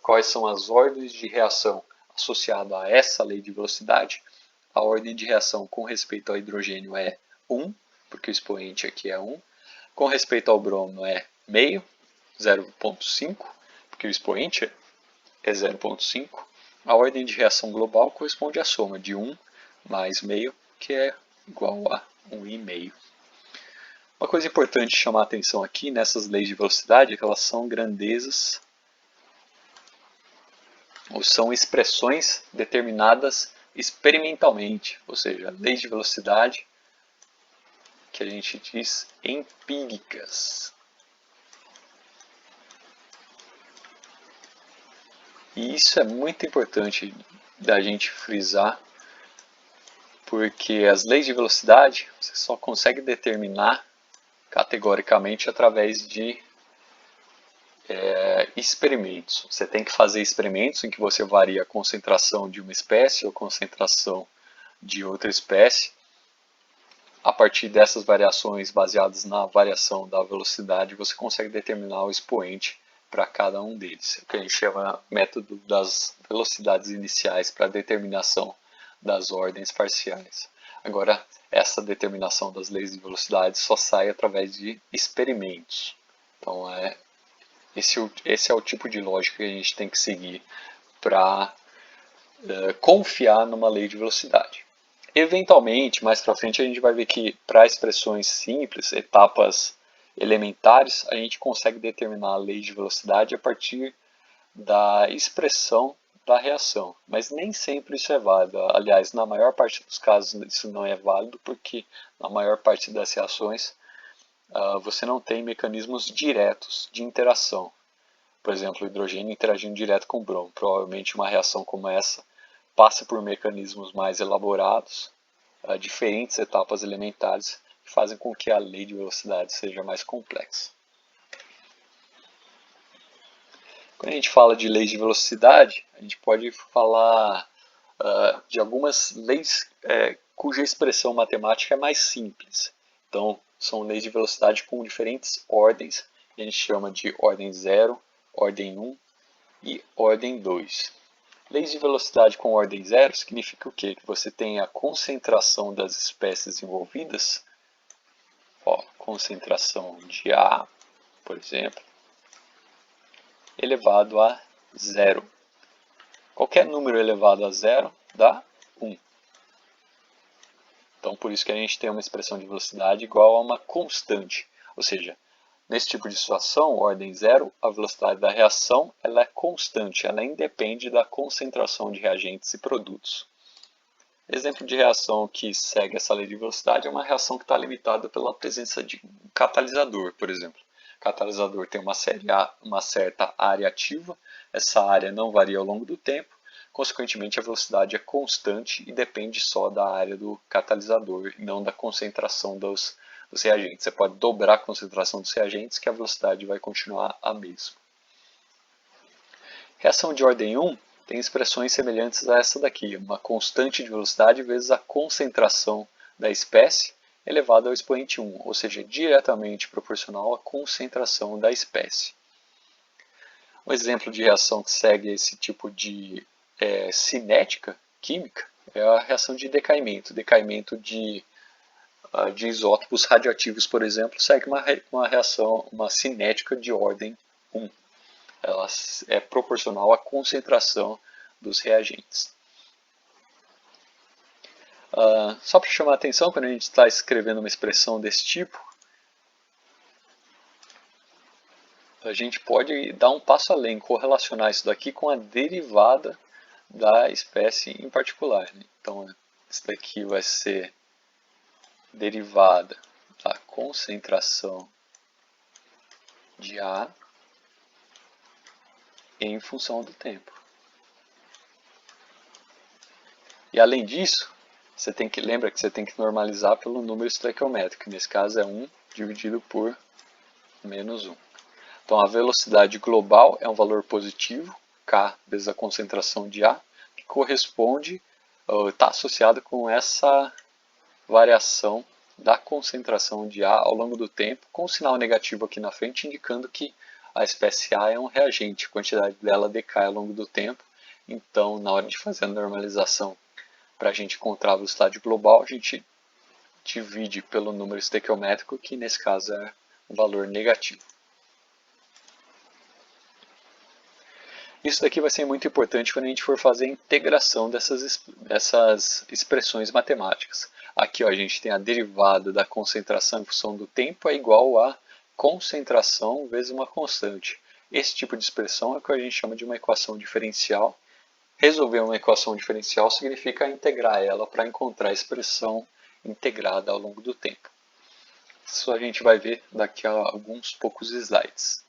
quais são as ordens de reação associadas a essa lei de velocidade, a ordem de reação com respeito ao hidrogênio é 1, porque o expoente aqui é 1. Com respeito ao bromo é meio, 0,5, porque o expoente é 0,5. A ordem de reação global corresponde à soma de 1 mais meio, que é igual a 1,5. Uma coisa importante chamar a atenção aqui nessas leis de velocidade é que elas são grandezas ou são expressões determinadas experimentalmente, ou seja, leis de velocidade que a gente diz empíricas. E isso é muito importante da gente frisar, porque as leis de velocidade você só consegue determinar categoricamente através de experimentos. Você tem que fazer experimentos em que você varia a concentração de uma espécie ou concentração de outra espécie. A partir dessas variações baseadas na variação da velocidade, você consegue determinar o expoente para cada um deles, o que a gente chama método das velocidades iniciais para a determinação das ordens parciais. Agora, essa determinação das leis de velocidade só sai através de experimentos. Então, esse é o tipo de lógica que a gente tem que seguir para confiar numa lei de velocidade. Eventualmente, mais para frente, a gente vai ver que para expressões simples, etapas elementares, a gente consegue determinar a lei de velocidade a partir da expressão da reação. Mas nem sempre isso é válido. Aliás, na maior parte dos casos isso não é válido, porque na maior parte das reações você não tem mecanismos diretos de interação. Por exemplo, o hidrogênio interagindo direto com o bromo. Provavelmente uma reação como essa passa por mecanismos mais elaborados, diferentes etapas elementares, que fazem com que a lei de velocidade seja mais complexa. Quando a gente fala de leis de velocidade, a gente pode falar de algumas leis cuja expressão matemática é mais simples. Então, são leis de velocidade com diferentes ordens, que a gente chama de ordem 0, ordem 1 e ordem 2. Leis de velocidade com ordem 0 significa o quê? Que você tem a concentração das espécies envolvidas, concentração de A, por exemplo, elevado a 0. Qualquer número elevado a 0 dá 1. Então, por isso que a gente tem uma expressão de velocidade igual a uma constante. Ou seja, nesse tipo de situação, ordem 0, a velocidade da reação ela é constante, ela independe da concentração de reagentes e produtos. Exemplo de reação que segue essa lei de velocidade é uma reação que está limitada pela presença de um catalisador, por exemplo. O catalisador tem uma certa área ativa, essa área não varia ao longo do tempo. consequentemente a velocidade é constante e depende só da área do catalisador, e não da concentração dos reagentes. Você pode dobrar a concentração dos reagentes que a velocidade vai continuar a mesma. Reação de ordem 1 tem expressões semelhantes a essa daqui, uma constante de velocidade vezes a concentração da espécie elevado ao expoente 1, ou seja, diretamente proporcional à concentração da espécie. Um exemplo de reação que segue esse tipo de cinética química é a reação de decaimento. Decaimento de isótopos radioativos, por exemplo, segue uma reação, uma cinética de ordem 1. Ela é proporcional à concentração dos reagentes. Só para chamar a atenção, quando a gente está escrevendo uma expressão desse tipo, a gente pode dar um passo além, correlacionar isso daqui com a derivada da espécie em particular. Então, isso daqui vai ser derivada da concentração de A em função do tempo. E além disso, lembra que você tem que normalizar pelo número estequiométrico, que nesse caso é 1 dividido por menos 1. Então a velocidade global é um valor positivo, K vezes a concentração de A, que corresponde, está associado com essa variação da concentração de A ao longo do tempo, com um sinal negativo aqui na frente, indicando que a espécie A é um reagente, a quantidade dela decai ao longo do tempo. Então, na hora de fazer a normalização, para a gente encontrar a velocidade global, a gente divide pelo número estequiométrico, que nesse caso é um valor negativo. Isso daqui vai ser muito importante quando a gente for fazer a integração dessas expressões matemáticas. Aqui a gente tem a derivada da concentração em função do tempo é igual a concentração vezes uma constante. Esse tipo de expressão é o que a gente chama de uma equação diferencial. Resolver uma equação diferencial significa integrar ela para encontrar a expressão integrada ao longo do tempo. Isso a gente vai ver daqui a alguns poucos slides.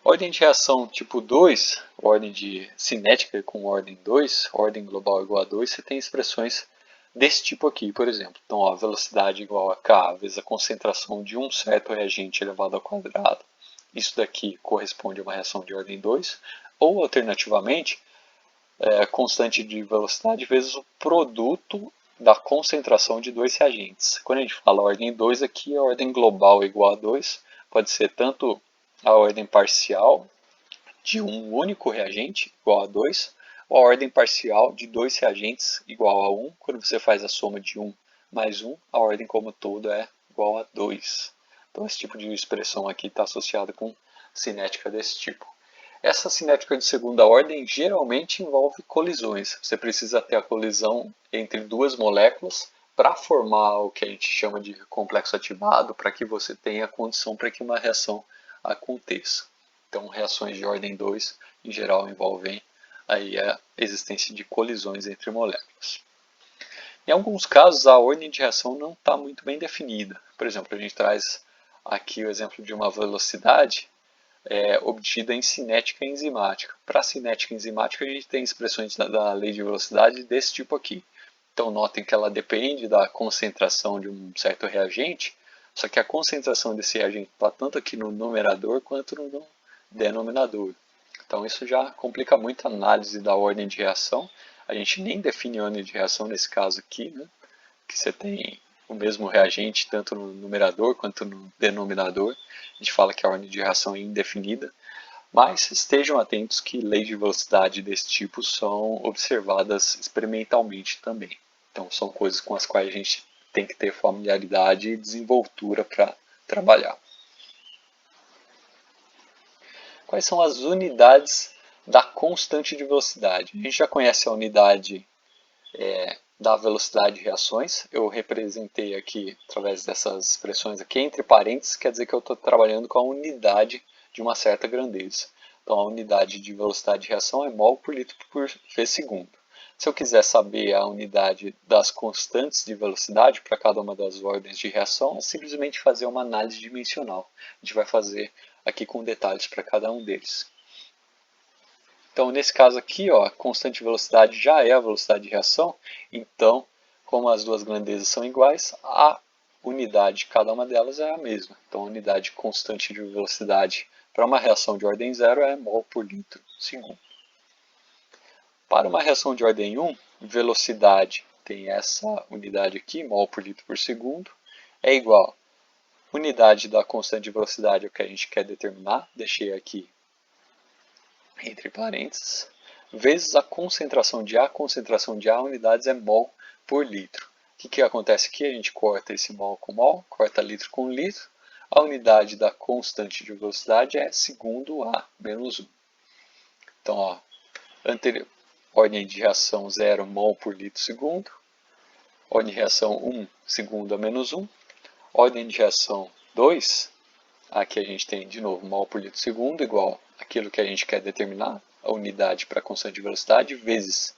Ordem de reação tipo 2, ordem de cinética com ordem 2, ordem global igual a 2, você tem expressões desse tipo aqui, por exemplo. Então, a velocidade igual a K vezes a concentração de um certo reagente elevado ao quadrado. Isso daqui corresponde a uma reação de ordem 2. Ou, alternativamente, a constante de velocidade vezes o produto da concentração de dois reagentes. Quando a gente fala ordem 2 aqui, a ordem global igual a 2 pode ser tanto a ordem parcial de um único reagente, igual a 2, ou a ordem parcial de dois reagentes, igual a 1. Quando você faz a soma de 1 mais 1, a ordem como todo é igual a 2. Então, esse tipo de expressão aqui está associado com cinética desse tipo. Essa cinética de segunda ordem geralmente envolve colisões. Você precisa ter a colisão entre duas moléculas para formar o que a gente chama de complexo ativado, para que você tenha a condição para que uma reação aconteça. Então, reações de ordem 2, em geral, envolvem aí a existência de colisões entre moléculas. Em alguns casos, a ordem de reação não está muito bem definida. Por exemplo, a gente traz aqui o exemplo de uma velocidade obtida em cinética enzimática. Para a cinética enzimática, a gente tem expressões da lei de velocidade desse tipo aqui. Então, notem que ela depende da concentração de um certo reagente, só que a concentração desse reagente está tanto aqui no numerador quanto no denominador. Então isso já complica muito a análise da ordem de reação. A gente nem define a ordem de reação nesse caso aqui, né? Que você tem o mesmo reagente tanto no numerador quanto no denominador. A gente fala que a ordem de reação é indefinida. Mas estejam atentos que leis de velocidade desse tipo são observadas experimentalmente também. Então são coisas com as quais a gente tem que ter familiaridade e desenvoltura para trabalhar. Quais são as unidades da constante de velocidade? A gente já conhece a unidade da velocidade de reações. Eu representei aqui, através dessas expressões aqui, entre parênteses, quer dizer que eu estou trabalhando com a unidade de uma certa grandeza. Então, a unidade de velocidade de reação é mol por litro por vez segundo. Se eu quiser saber a unidade das constantes de velocidade para cada uma das ordens de reação, é simplesmente fazer uma análise dimensional. A gente vai fazer aqui com detalhes para cada um deles. Então, nesse caso aqui, ó, a constante de velocidade já é a velocidade de reação. Então, como as duas grandezas são iguais, a unidade de cada uma delas é a mesma. Então, a unidade constante de velocidade para uma reação de ordem 0 é mol por litro segundo. Para uma reação de ordem 1, velocidade tem essa unidade aqui, mol por litro por segundo, é igual a unidade da constante de velocidade, é o que a gente quer determinar, deixei aqui entre parênteses, vezes a concentração de A unidades é mol por litro. O que acontece aqui? A gente corta esse mol com mol, corta litro com litro. A unidade da constante de velocidade é segundo A menos 1. Então, ó, ordem de reação 0, mol por litro segundo. Ordem de reação 1, segundo a menos 1. Ordem de reação 2, aqui a gente tem de novo mol por litro segundo, igual aquilo que a gente quer determinar, a unidade para a constante de velocidade, vezes.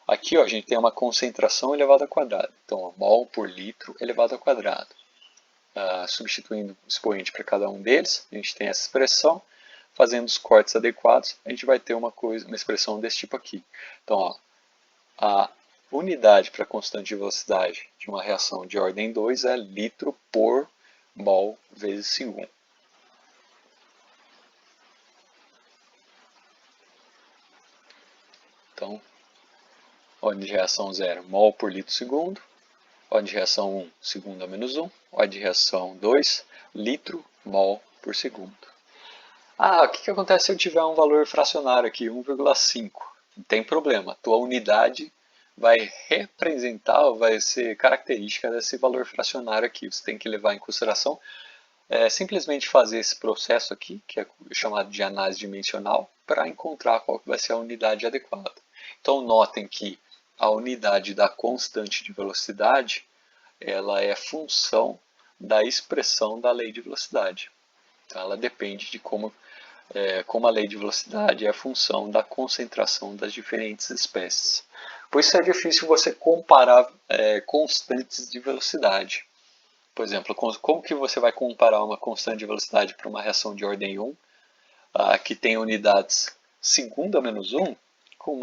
Aqui ó, a gente tem uma concentração elevada ao quadrado. Então, ó, mol por litro elevado ao quadrado. Substituindo o expoente para cada um deles, a gente tem essa expressão. Fazendo os cortes adequados, a gente vai ter uma expressão desse tipo aqui. Então, ó, a unidade para a constante de velocidade de uma reação de ordem 2 é litro por mol vezes segundo. Então, ordem de reação 0, mol por litro segundo. Ordem de reação 1, segundo a menos 1. Ordem de reação 2, litro mol por segundo. O que acontece se eu tiver um valor fracionário aqui, 1,5? Não tem problema, a tua unidade vai representar, vai ser característica desse valor fracionário aqui. Você tem que levar em consideração simplesmente fazer esse processo aqui, que é chamado de análise dimensional, para encontrar qual vai ser a unidade adequada. Então notem que a unidade da constante de velocidade, ela é função da expressão da lei de velocidade. Então, ela depende de como a lei de velocidade é a função da concentração das diferentes espécies. Por isso é difícil você comparar constantes de velocidade. Por exemplo, como que você vai comparar uma constante de velocidade para uma reação de ordem 1, que tem unidades segundo a menos 1, com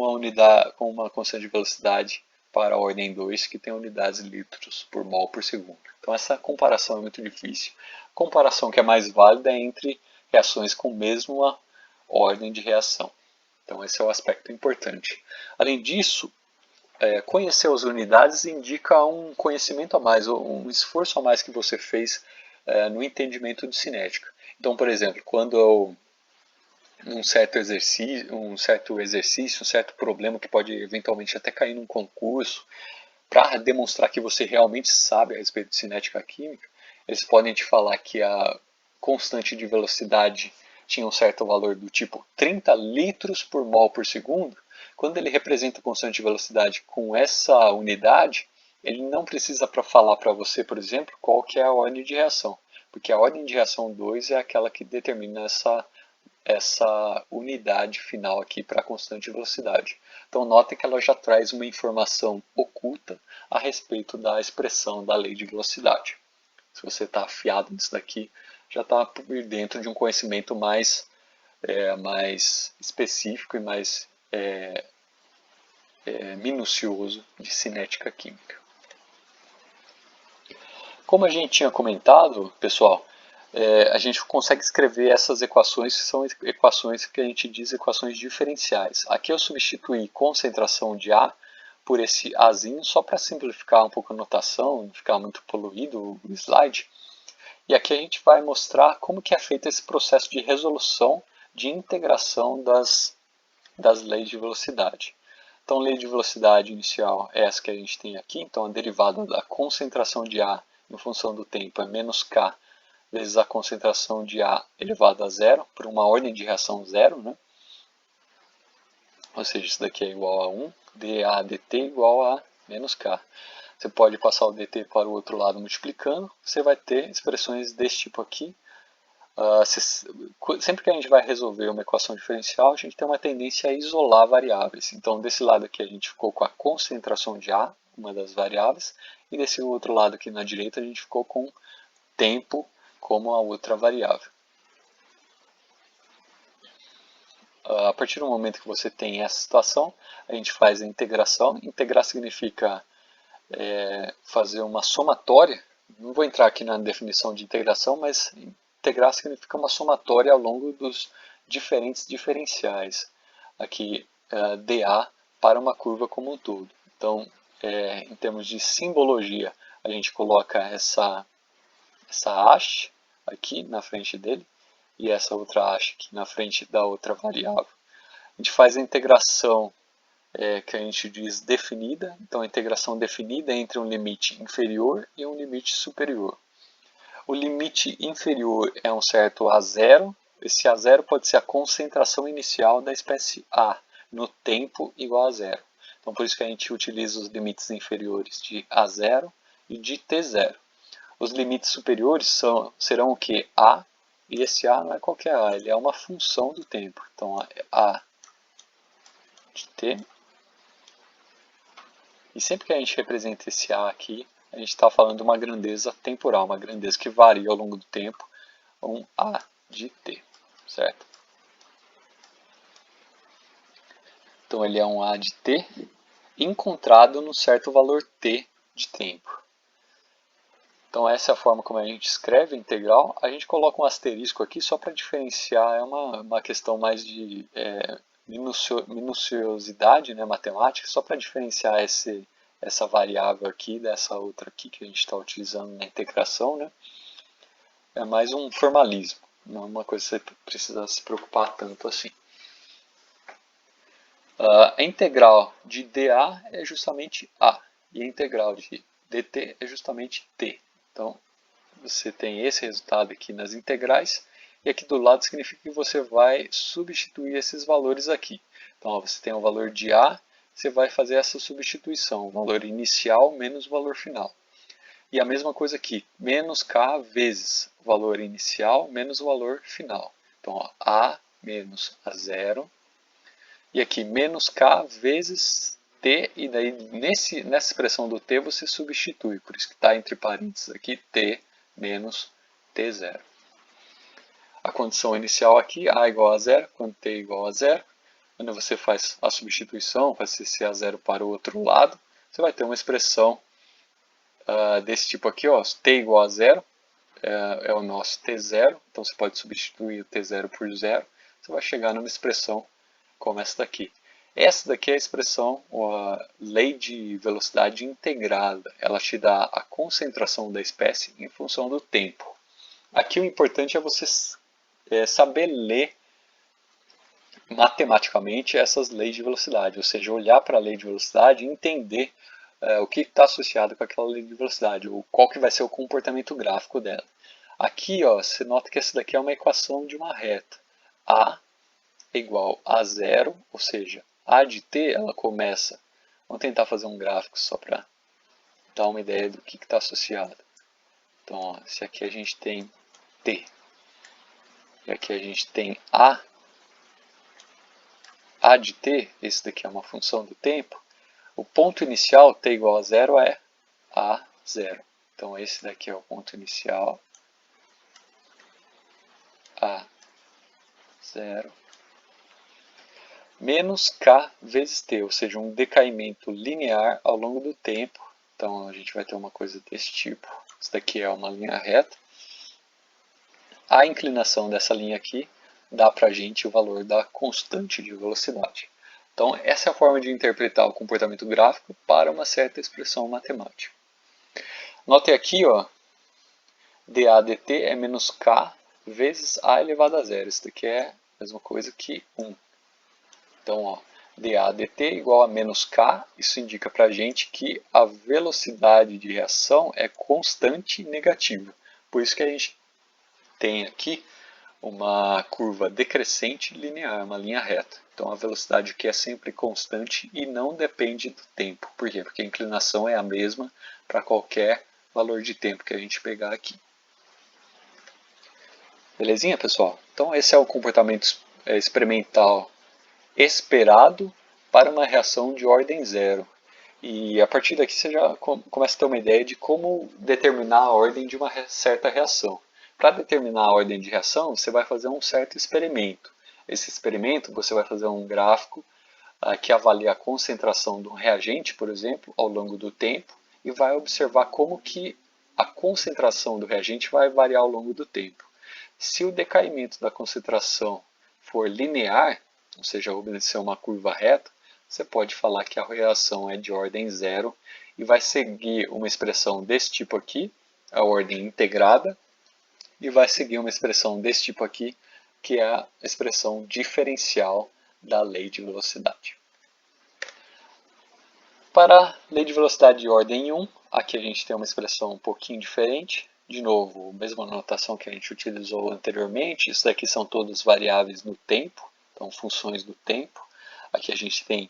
uma constante de velocidade para a ordem 2, que tem unidades litros por mol por segundo. Então essa comparação é muito difícil. A comparação que é mais válida é entre reações com a mesma ordem de reação. Então esse é o aspecto importante. Além disso, conhecer as unidades indica um conhecimento a mais, um esforço a mais que você fez no entendimento de cinética. Então, por exemplo, quando um certo exercício, um certo problema que pode eventualmente até cair num concurso, para demonstrar que você realmente sabe a respeito de cinética química, eles podem te falar que a constante de velocidade tinha um certo valor do tipo 30 litros por mol por segundo. Quando ele representa a constante de velocidade com essa unidade, ele não precisa falar para você, por exemplo, qual que é a ordem de reação, porque a ordem de reação 2 é aquela que determina essa unidade final aqui para a constante de velocidade. Então notem que ela já traz uma informação oculta a respeito da expressão da lei de velocidade. Se você está afiado nisso daqui, já está por dentro de um conhecimento mais específico e mais minucioso de cinética química. Como a gente tinha comentado, pessoal, a gente consegue escrever essas equações, que são equações que a gente diz equações diferenciais. Aqui eu substituí concentração de A por esse Azinho, só para simplificar um pouco a notação, não ficar muito poluído o slide. E aqui a gente vai mostrar como que é feito esse processo de resolução, de integração das leis de velocidade. Então, lei de velocidade inicial é essa que a gente tem aqui. Então, a derivada da concentração de A em função do tempo é menos K vezes a concentração de A elevado a zero, por uma ordem de reação zero, né? Ou seja, isso daqui é igual a 1, dA dt igual a menos K. Você pode passar o dt para o outro lado multiplicando, você vai ter expressões desse tipo aqui. Sempre que a gente vai resolver uma equação diferencial, a gente tem uma tendência a isolar variáveis. Então, desse lado aqui a gente ficou com a concentração de A, uma das variáveis, e desse outro lado aqui na direita a gente ficou com tempo como a outra variável. A partir do momento que você tem essa situação, a gente faz a integração. Integrar significa fazer uma somatória. Não vou entrar aqui na definição de integração, mas integrar significa uma somatória ao longo dos diferentes diferenciais. Aqui, dA para uma curva como um todo. Então, em termos de simbologia, a gente coloca essa hash aqui na frente dele e essa outra hash aqui na frente da outra variável. A gente faz a integração que a gente diz definida. Então, a integração definida é entre um limite inferior e um limite superior. O limite inferior é um certo A0. Esse A0 pode ser a concentração inicial da espécie A no tempo igual a zero. Então, por isso que a gente utiliza os limites inferiores de A0 e de T0. Os limites superiores serão o que? A, e esse A não é qualquer A, ele é uma função do tempo. Então, A de T. E sempre que a gente representa esse A aqui, a gente está falando de uma grandeza temporal, uma grandeza que varia ao longo do tempo, um A de T, certo? Então ele é um A de T encontrado num certo valor T de tempo. Então essa é a forma como a gente escreve a integral. A gente coloca um asterisco aqui só para diferenciar, é uma questão mais de minuciosidade, né, matemática, só para diferenciar essa variável aqui dessa outra aqui que a gente está utilizando na integração, né? É mais um formalismo, não é uma coisa que você precisa se preocupar tanto assim. A integral de dA é justamente A, e a integral de dt é justamente t. Então, você tem esse resultado aqui nas integrais, e aqui do lado significa que você vai substituir esses valores aqui. Então, ó, você tem o valor de A, você vai fazer essa substituição, o valor inicial menos o valor final. E a mesma coisa aqui, menos K vezes o valor inicial menos o valor final. Então, ó, A menos A0, e aqui menos K vezes T, e daí nessa expressão do T você substitui, por isso que está entre parênteses aqui, T menos T0. A condição inicial aqui, A igual a zero, quando T igual a zero, quando você faz a substituição, faz esse A0 para o outro lado, você vai ter uma expressão desse tipo aqui, ó, T igual a zero, é o nosso T0, então você pode substituir o T0 por zero, você vai chegar numa expressão como essa daqui. Essa daqui é a expressão, a lei de velocidade integrada. Ela te dá a concentração da espécie em função do tempo. Aqui o importante é você saber ler matematicamente essas leis de velocidade, ou seja, olhar para a lei de velocidade e entender o que está associado com aquela lei de velocidade, ou qual que vai ser o comportamento gráfico dela. Aqui, ó, você nota que essa daqui é uma equação de uma reta. A igual a zero, ou seja, A de t ela começa. Vamos tentar fazer um gráfico só para dar uma ideia do que está associado. Então, ó, se aqui a gente tem t e aqui a gente tem A de t, esse daqui é uma função do tempo, o ponto inicial, t igual a zero, é A0. Então, esse daqui é o ponto inicial, A0, menos k vezes t, ou seja, um decaimento linear ao longo do tempo. Então, a gente vai ter uma coisa desse tipo. Isso daqui é uma linha reta. A inclinação dessa linha aqui dá para a gente o valor da constante de velocidade. Então, essa é a forma de interpretar o comportamento gráfico para uma certa expressão matemática. Notem aqui, ó, dA dt é menos k vezes a elevado a zero. Isso daqui é a mesma coisa que 1. Então, ó, dA dt igual a menos k, isso indica para a gente que a velocidade de reação é constante e negativa. Por isso que a gente tem aqui uma curva decrescente linear, uma linha reta. Então, a velocidade aqui é sempre constante e não depende do tempo. Por quê? Porque a inclinação é a mesma para qualquer valor de tempo que a gente pegar aqui. Belezinha, pessoal? Então, esse é o comportamento experimental esperado para uma reação de ordem zero. E a partir daqui você já começa a ter uma ideia de como determinar a ordem de uma certa reação. Para determinar a ordem de reação, você vai fazer um certo experimento. esse experimento, você vai fazer um gráfico que avalia a concentração de um reagente, por exemplo, ao longo do tempo, e vai observar como que a concentração do reagente vai variar ao longo do tempo. Se o decaimento da concentração for linear, ou seja, obedecer uma curva reta, você pode falar que a reação é de ordem zero e vai seguir uma expressão desse tipo aqui, a ordem integrada, e vai seguir uma expressão desse tipo aqui, que é a expressão diferencial da lei de velocidade. Para a lei de velocidade de ordem 1, aqui a gente tem uma expressão um pouquinho diferente. De novo, a mesma notação que a gente utilizou anteriormente. Isso daqui são todas variáveis no tempo, então funções do tempo. Aqui a gente tem,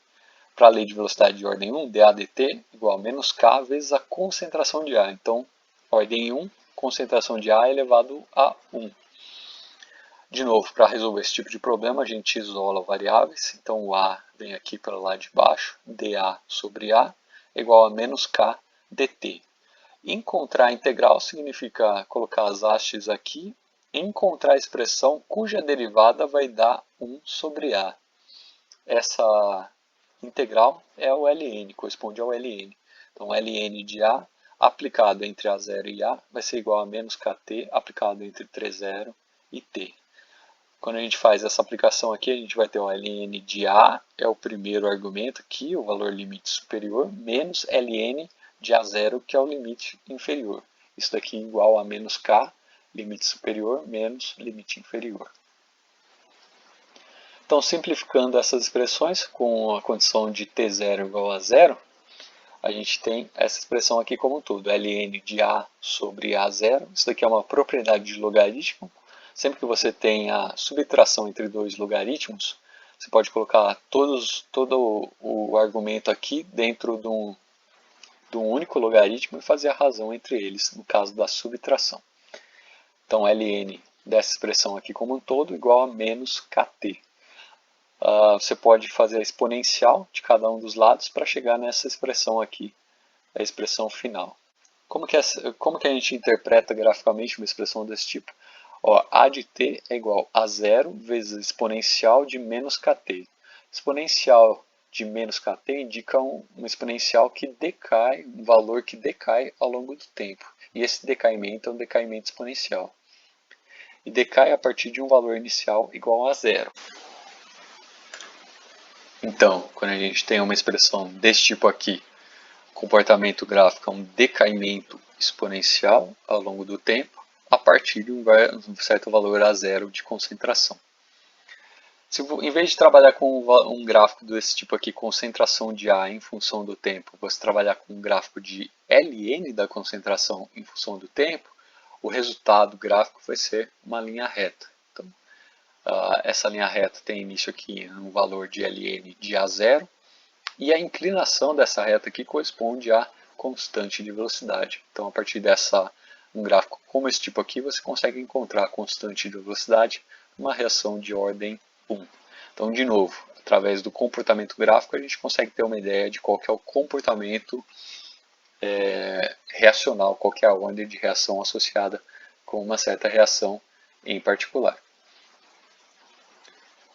para a lei de velocidade de ordem 1, dA dt igual a menos k vezes a concentração de A. Então, ordem 1, concentração de A elevado a 1. De novo, para resolver esse tipo de problema, a gente isola variáveis. Então, o A vem aqui pelo lado de baixo, dA sobre A é igual a menos K dt. Encontrar a integral significa colocar as hastes aqui, encontrar a expressão cuja derivada vai dar 1 sobre A. Essa integral é o ln, corresponde ao ln. Então, ln de A aplicado entre A0 e A vai ser igual a menos kt aplicado entre T0 e T. Quando a gente faz essa aplicação aqui, a gente vai ter o ln de A, é o primeiro argumento aqui, o valor limite superior, menos ln de A0, que é o limite inferior. Isso daqui é igual a menos k, limite superior, menos limite inferior. Então, simplificando essas expressões, com a condição de T0 igual a zero, a gente tem essa expressão aqui como um todo, ln de A sobre A0. Isso daqui é uma propriedade de logaritmo. Sempre que você tem a subtração entre dois logaritmos, você pode colocar todo o argumento aqui dentro de um único logaritmo e fazer a razão entre eles, no caso da subtração. Então, ln dessa expressão aqui como um todo igual a menos kt. Você pode fazer a exponencial de cada um dos lados para chegar nessa expressão aqui, a expressão final. Como que a gente interpreta graficamente uma expressão desse tipo? A de t é igual a zero vezes a exponencial de menos kt. Exponencial de menos kt indica um exponencial que decai, um valor que decai ao longo do tempo. E esse decaimento é um decaimento exponencial. E decai a partir de um valor inicial igual a zero. Então, quando a gente tem uma expressão desse tipo aqui, comportamento gráfico é um decaimento exponencial ao longo do tempo, a partir de um certo valor a zero de concentração. Em vez de trabalhar com um gráfico desse tipo aqui, concentração de A em função do tempo, você trabalhar com um gráfico de ln da concentração em função do tempo, o resultado gráfico vai ser uma linha reta. Então, essa linha reta tem início aqui no valor de ln de A0, e a inclinação dessa reta aqui corresponde à constante de velocidade. Então, a partir um gráfico como esse tipo aqui, você consegue encontrar a constante de velocidade numa reação de ordem 1. Então, de novo, através do comportamento gráfico, a gente consegue ter uma ideia de qual que é o comportamento reacional, qual que é a ordem de reação associada com uma certa reação em particular.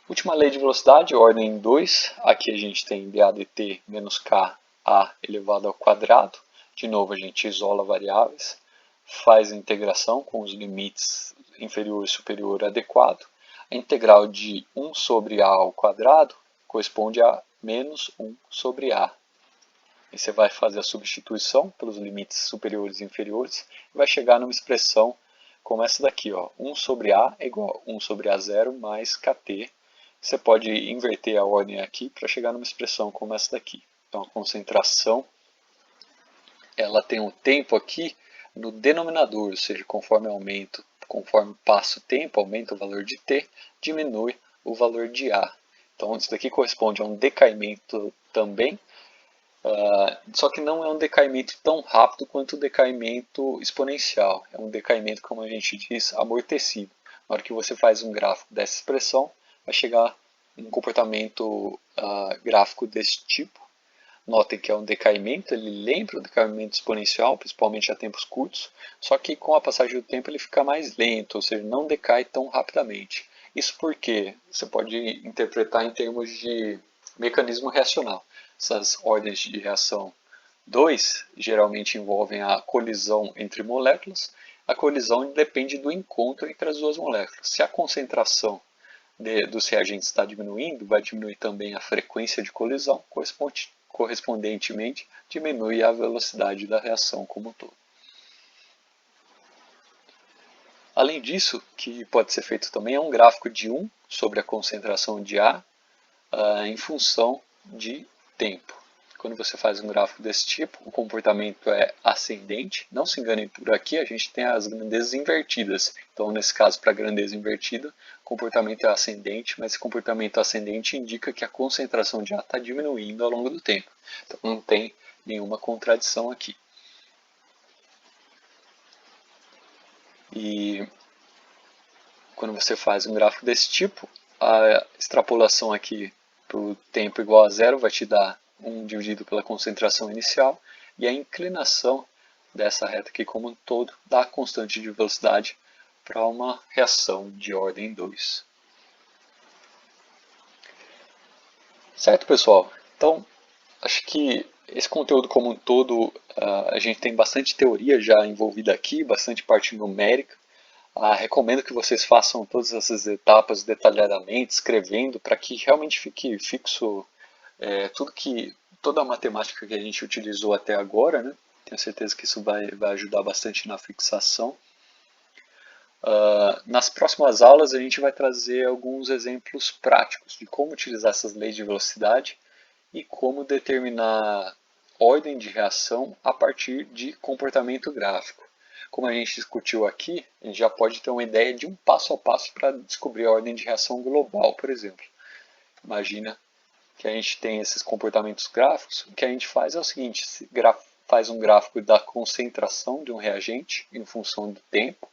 Última lei de velocidade, ordem 2. Aqui a gente tem dA dt menos k a elevado ao quadrado. De novo, a gente isola variáveis, faz a integração com os limites inferior e superior adequado. A integral de 1 sobre a ao quadrado corresponde a menos 1 sobre a. E você vai fazer a substituição pelos limites superiores e inferiores e vai chegar numa expressão como essa daqui. 1 sobre a é igual a 1 sobre a0 mais kt. Você pode inverter a ordem aqui para chegar numa expressão como essa daqui. Então, a concentração ela tem um tempo aqui no denominador, ou seja, conforme passa o tempo, aumenta o valor de t, diminui o valor de a. Então, isso daqui corresponde a um decaimento também, só que não é um decaimento tão rápido quanto o decaimento exponencial. É um decaimento, como a gente diz, amortecido. Na hora que você faz um gráfico dessa expressão, vai chegar um comportamento gráfico desse tipo. Notem que é um decaimento, ele lembra o decaimento exponencial, principalmente a tempos curtos, só que com a passagem do tempo ele fica mais lento, ou seja, não decai tão rapidamente. Isso porque você pode interpretar em termos de mecanismo reacional. Essas ordens de reação 2 geralmente envolvem a colisão entre moléculas. A colisão depende do encontro entre as duas moléculas. Se a concentração dos reagentes está diminuindo, vai diminuir também a frequência de colisão, correspondentemente diminui a velocidade da reação como um todo. Além disso, que pode ser feito também é um gráfico de 1 sobre a concentração de A em função de tempo. Quando você faz um gráfico desse tipo, o comportamento é ascendente. Não se enganem por aqui, a gente tem as grandezas invertidas. Então, nesse caso, para a grandeza invertida, o comportamento é ascendente, mas esse comportamento ascendente indica que a concentração de A está diminuindo ao longo do tempo. Então, não tem nenhuma contradição aqui. E quando você faz um gráfico desse tipo, a extrapolação aqui para o tempo igual a zero vai te dar 1 dividido pela concentração inicial, e a inclinação dessa reta aqui como um todo dá a constante de velocidade para uma reação de ordem 2. Certo, pessoal? Então, acho que esse conteúdo como um todo, a gente tem bastante teoria já envolvida aqui, bastante parte numérica. Recomendo que vocês façam todas essas etapas detalhadamente, escrevendo, para que realmente fique fixo toda a matemática que a gente utilizou até agora, né? Tenho certeza que isso vai ajudar bastante na fixação. Nas próximas aulas a gente vai trazer alguns exemplos práticos de como utilizar essas leis de velocidade e como determinar ordem de reação a partir de comportamento gráfico. Como a gente discutiu aqui, a gente já pode ter uma ideia de um passo a passo para descobrir a ordem de reação global, por exemplo. Imagina que a gente tem esses comportamentos gráficos, o que a gente faz é o seguinte, faz um gráfico da concentração de um reagente em função do tempo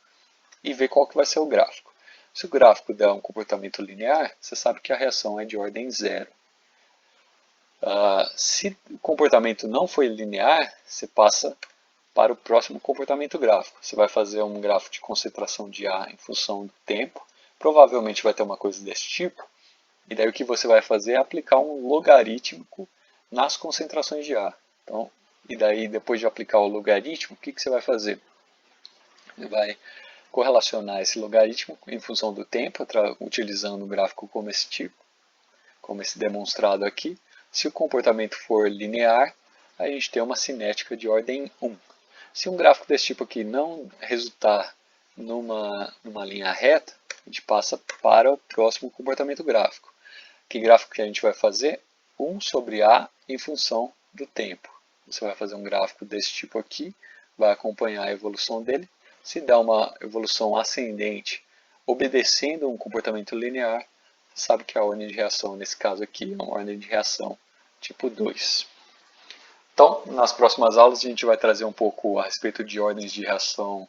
e vê qual que vai ser o gráfico. Se o gráfico der um comportamento linear, você sabe que a reação é de ordem zero. Se o comportamento não foi linear, você passa para o próximo comportamento gráfico. Você vai fazer um gráfico de concentração de A em função do tempo, provavelmente vai ter uma coisa desse tipo, e daí o que você vai fazer é aplicar um logarítmico nas concentrações de A. Então, e daí depois de aplicar o logaritmo, o que você vai fazer? Você vai correlacionar esse logaritmo em função do tempo, utilizando um gráfico como esse tipo, como esse demonstrado aqui. Se o comportamento for linear, a gente tem uma cinética de ordem 1. Se um gráfico desse tipo aqui não resultar numa linha reta, a gente passa para o próximo comportamento gráfico. Que gráfico que a gente vai fazer? 1 sobre A em função do tempo. Você vai fazer um gráfico desse tipo aqui, vai acompanhar a evolução dele. Se der uma evolução ascendente, obedecendo um comportamento linear, você sabe que a ordem de reação, nesse caso aqui, é uma ordem de reação tipo 2. Então, nas próximas aulas, a gente vai trazer um pouco a respeito de ordens de reação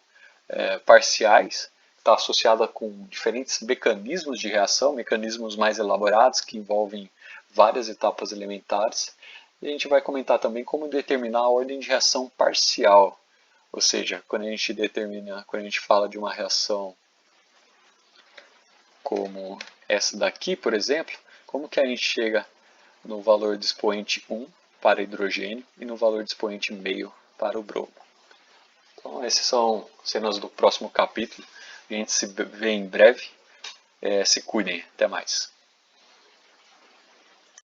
parciais, está associada com diferentes mecanismos de reação, mecanismos mais elaborados que envolvem várias etapas elementares. E a gente vai comentar também como determinar a ordem de reação parcial, ou seja, quando a gente fala de uma reação como essa daqui, por exemplo, como que a gente chega no valor de expoente 1 para hidrogênio e no valor de expoente meio para o bromo. Então, essas são cenas do próximo capítulo. A gente se vê em breve. Se cuidem. Até mais.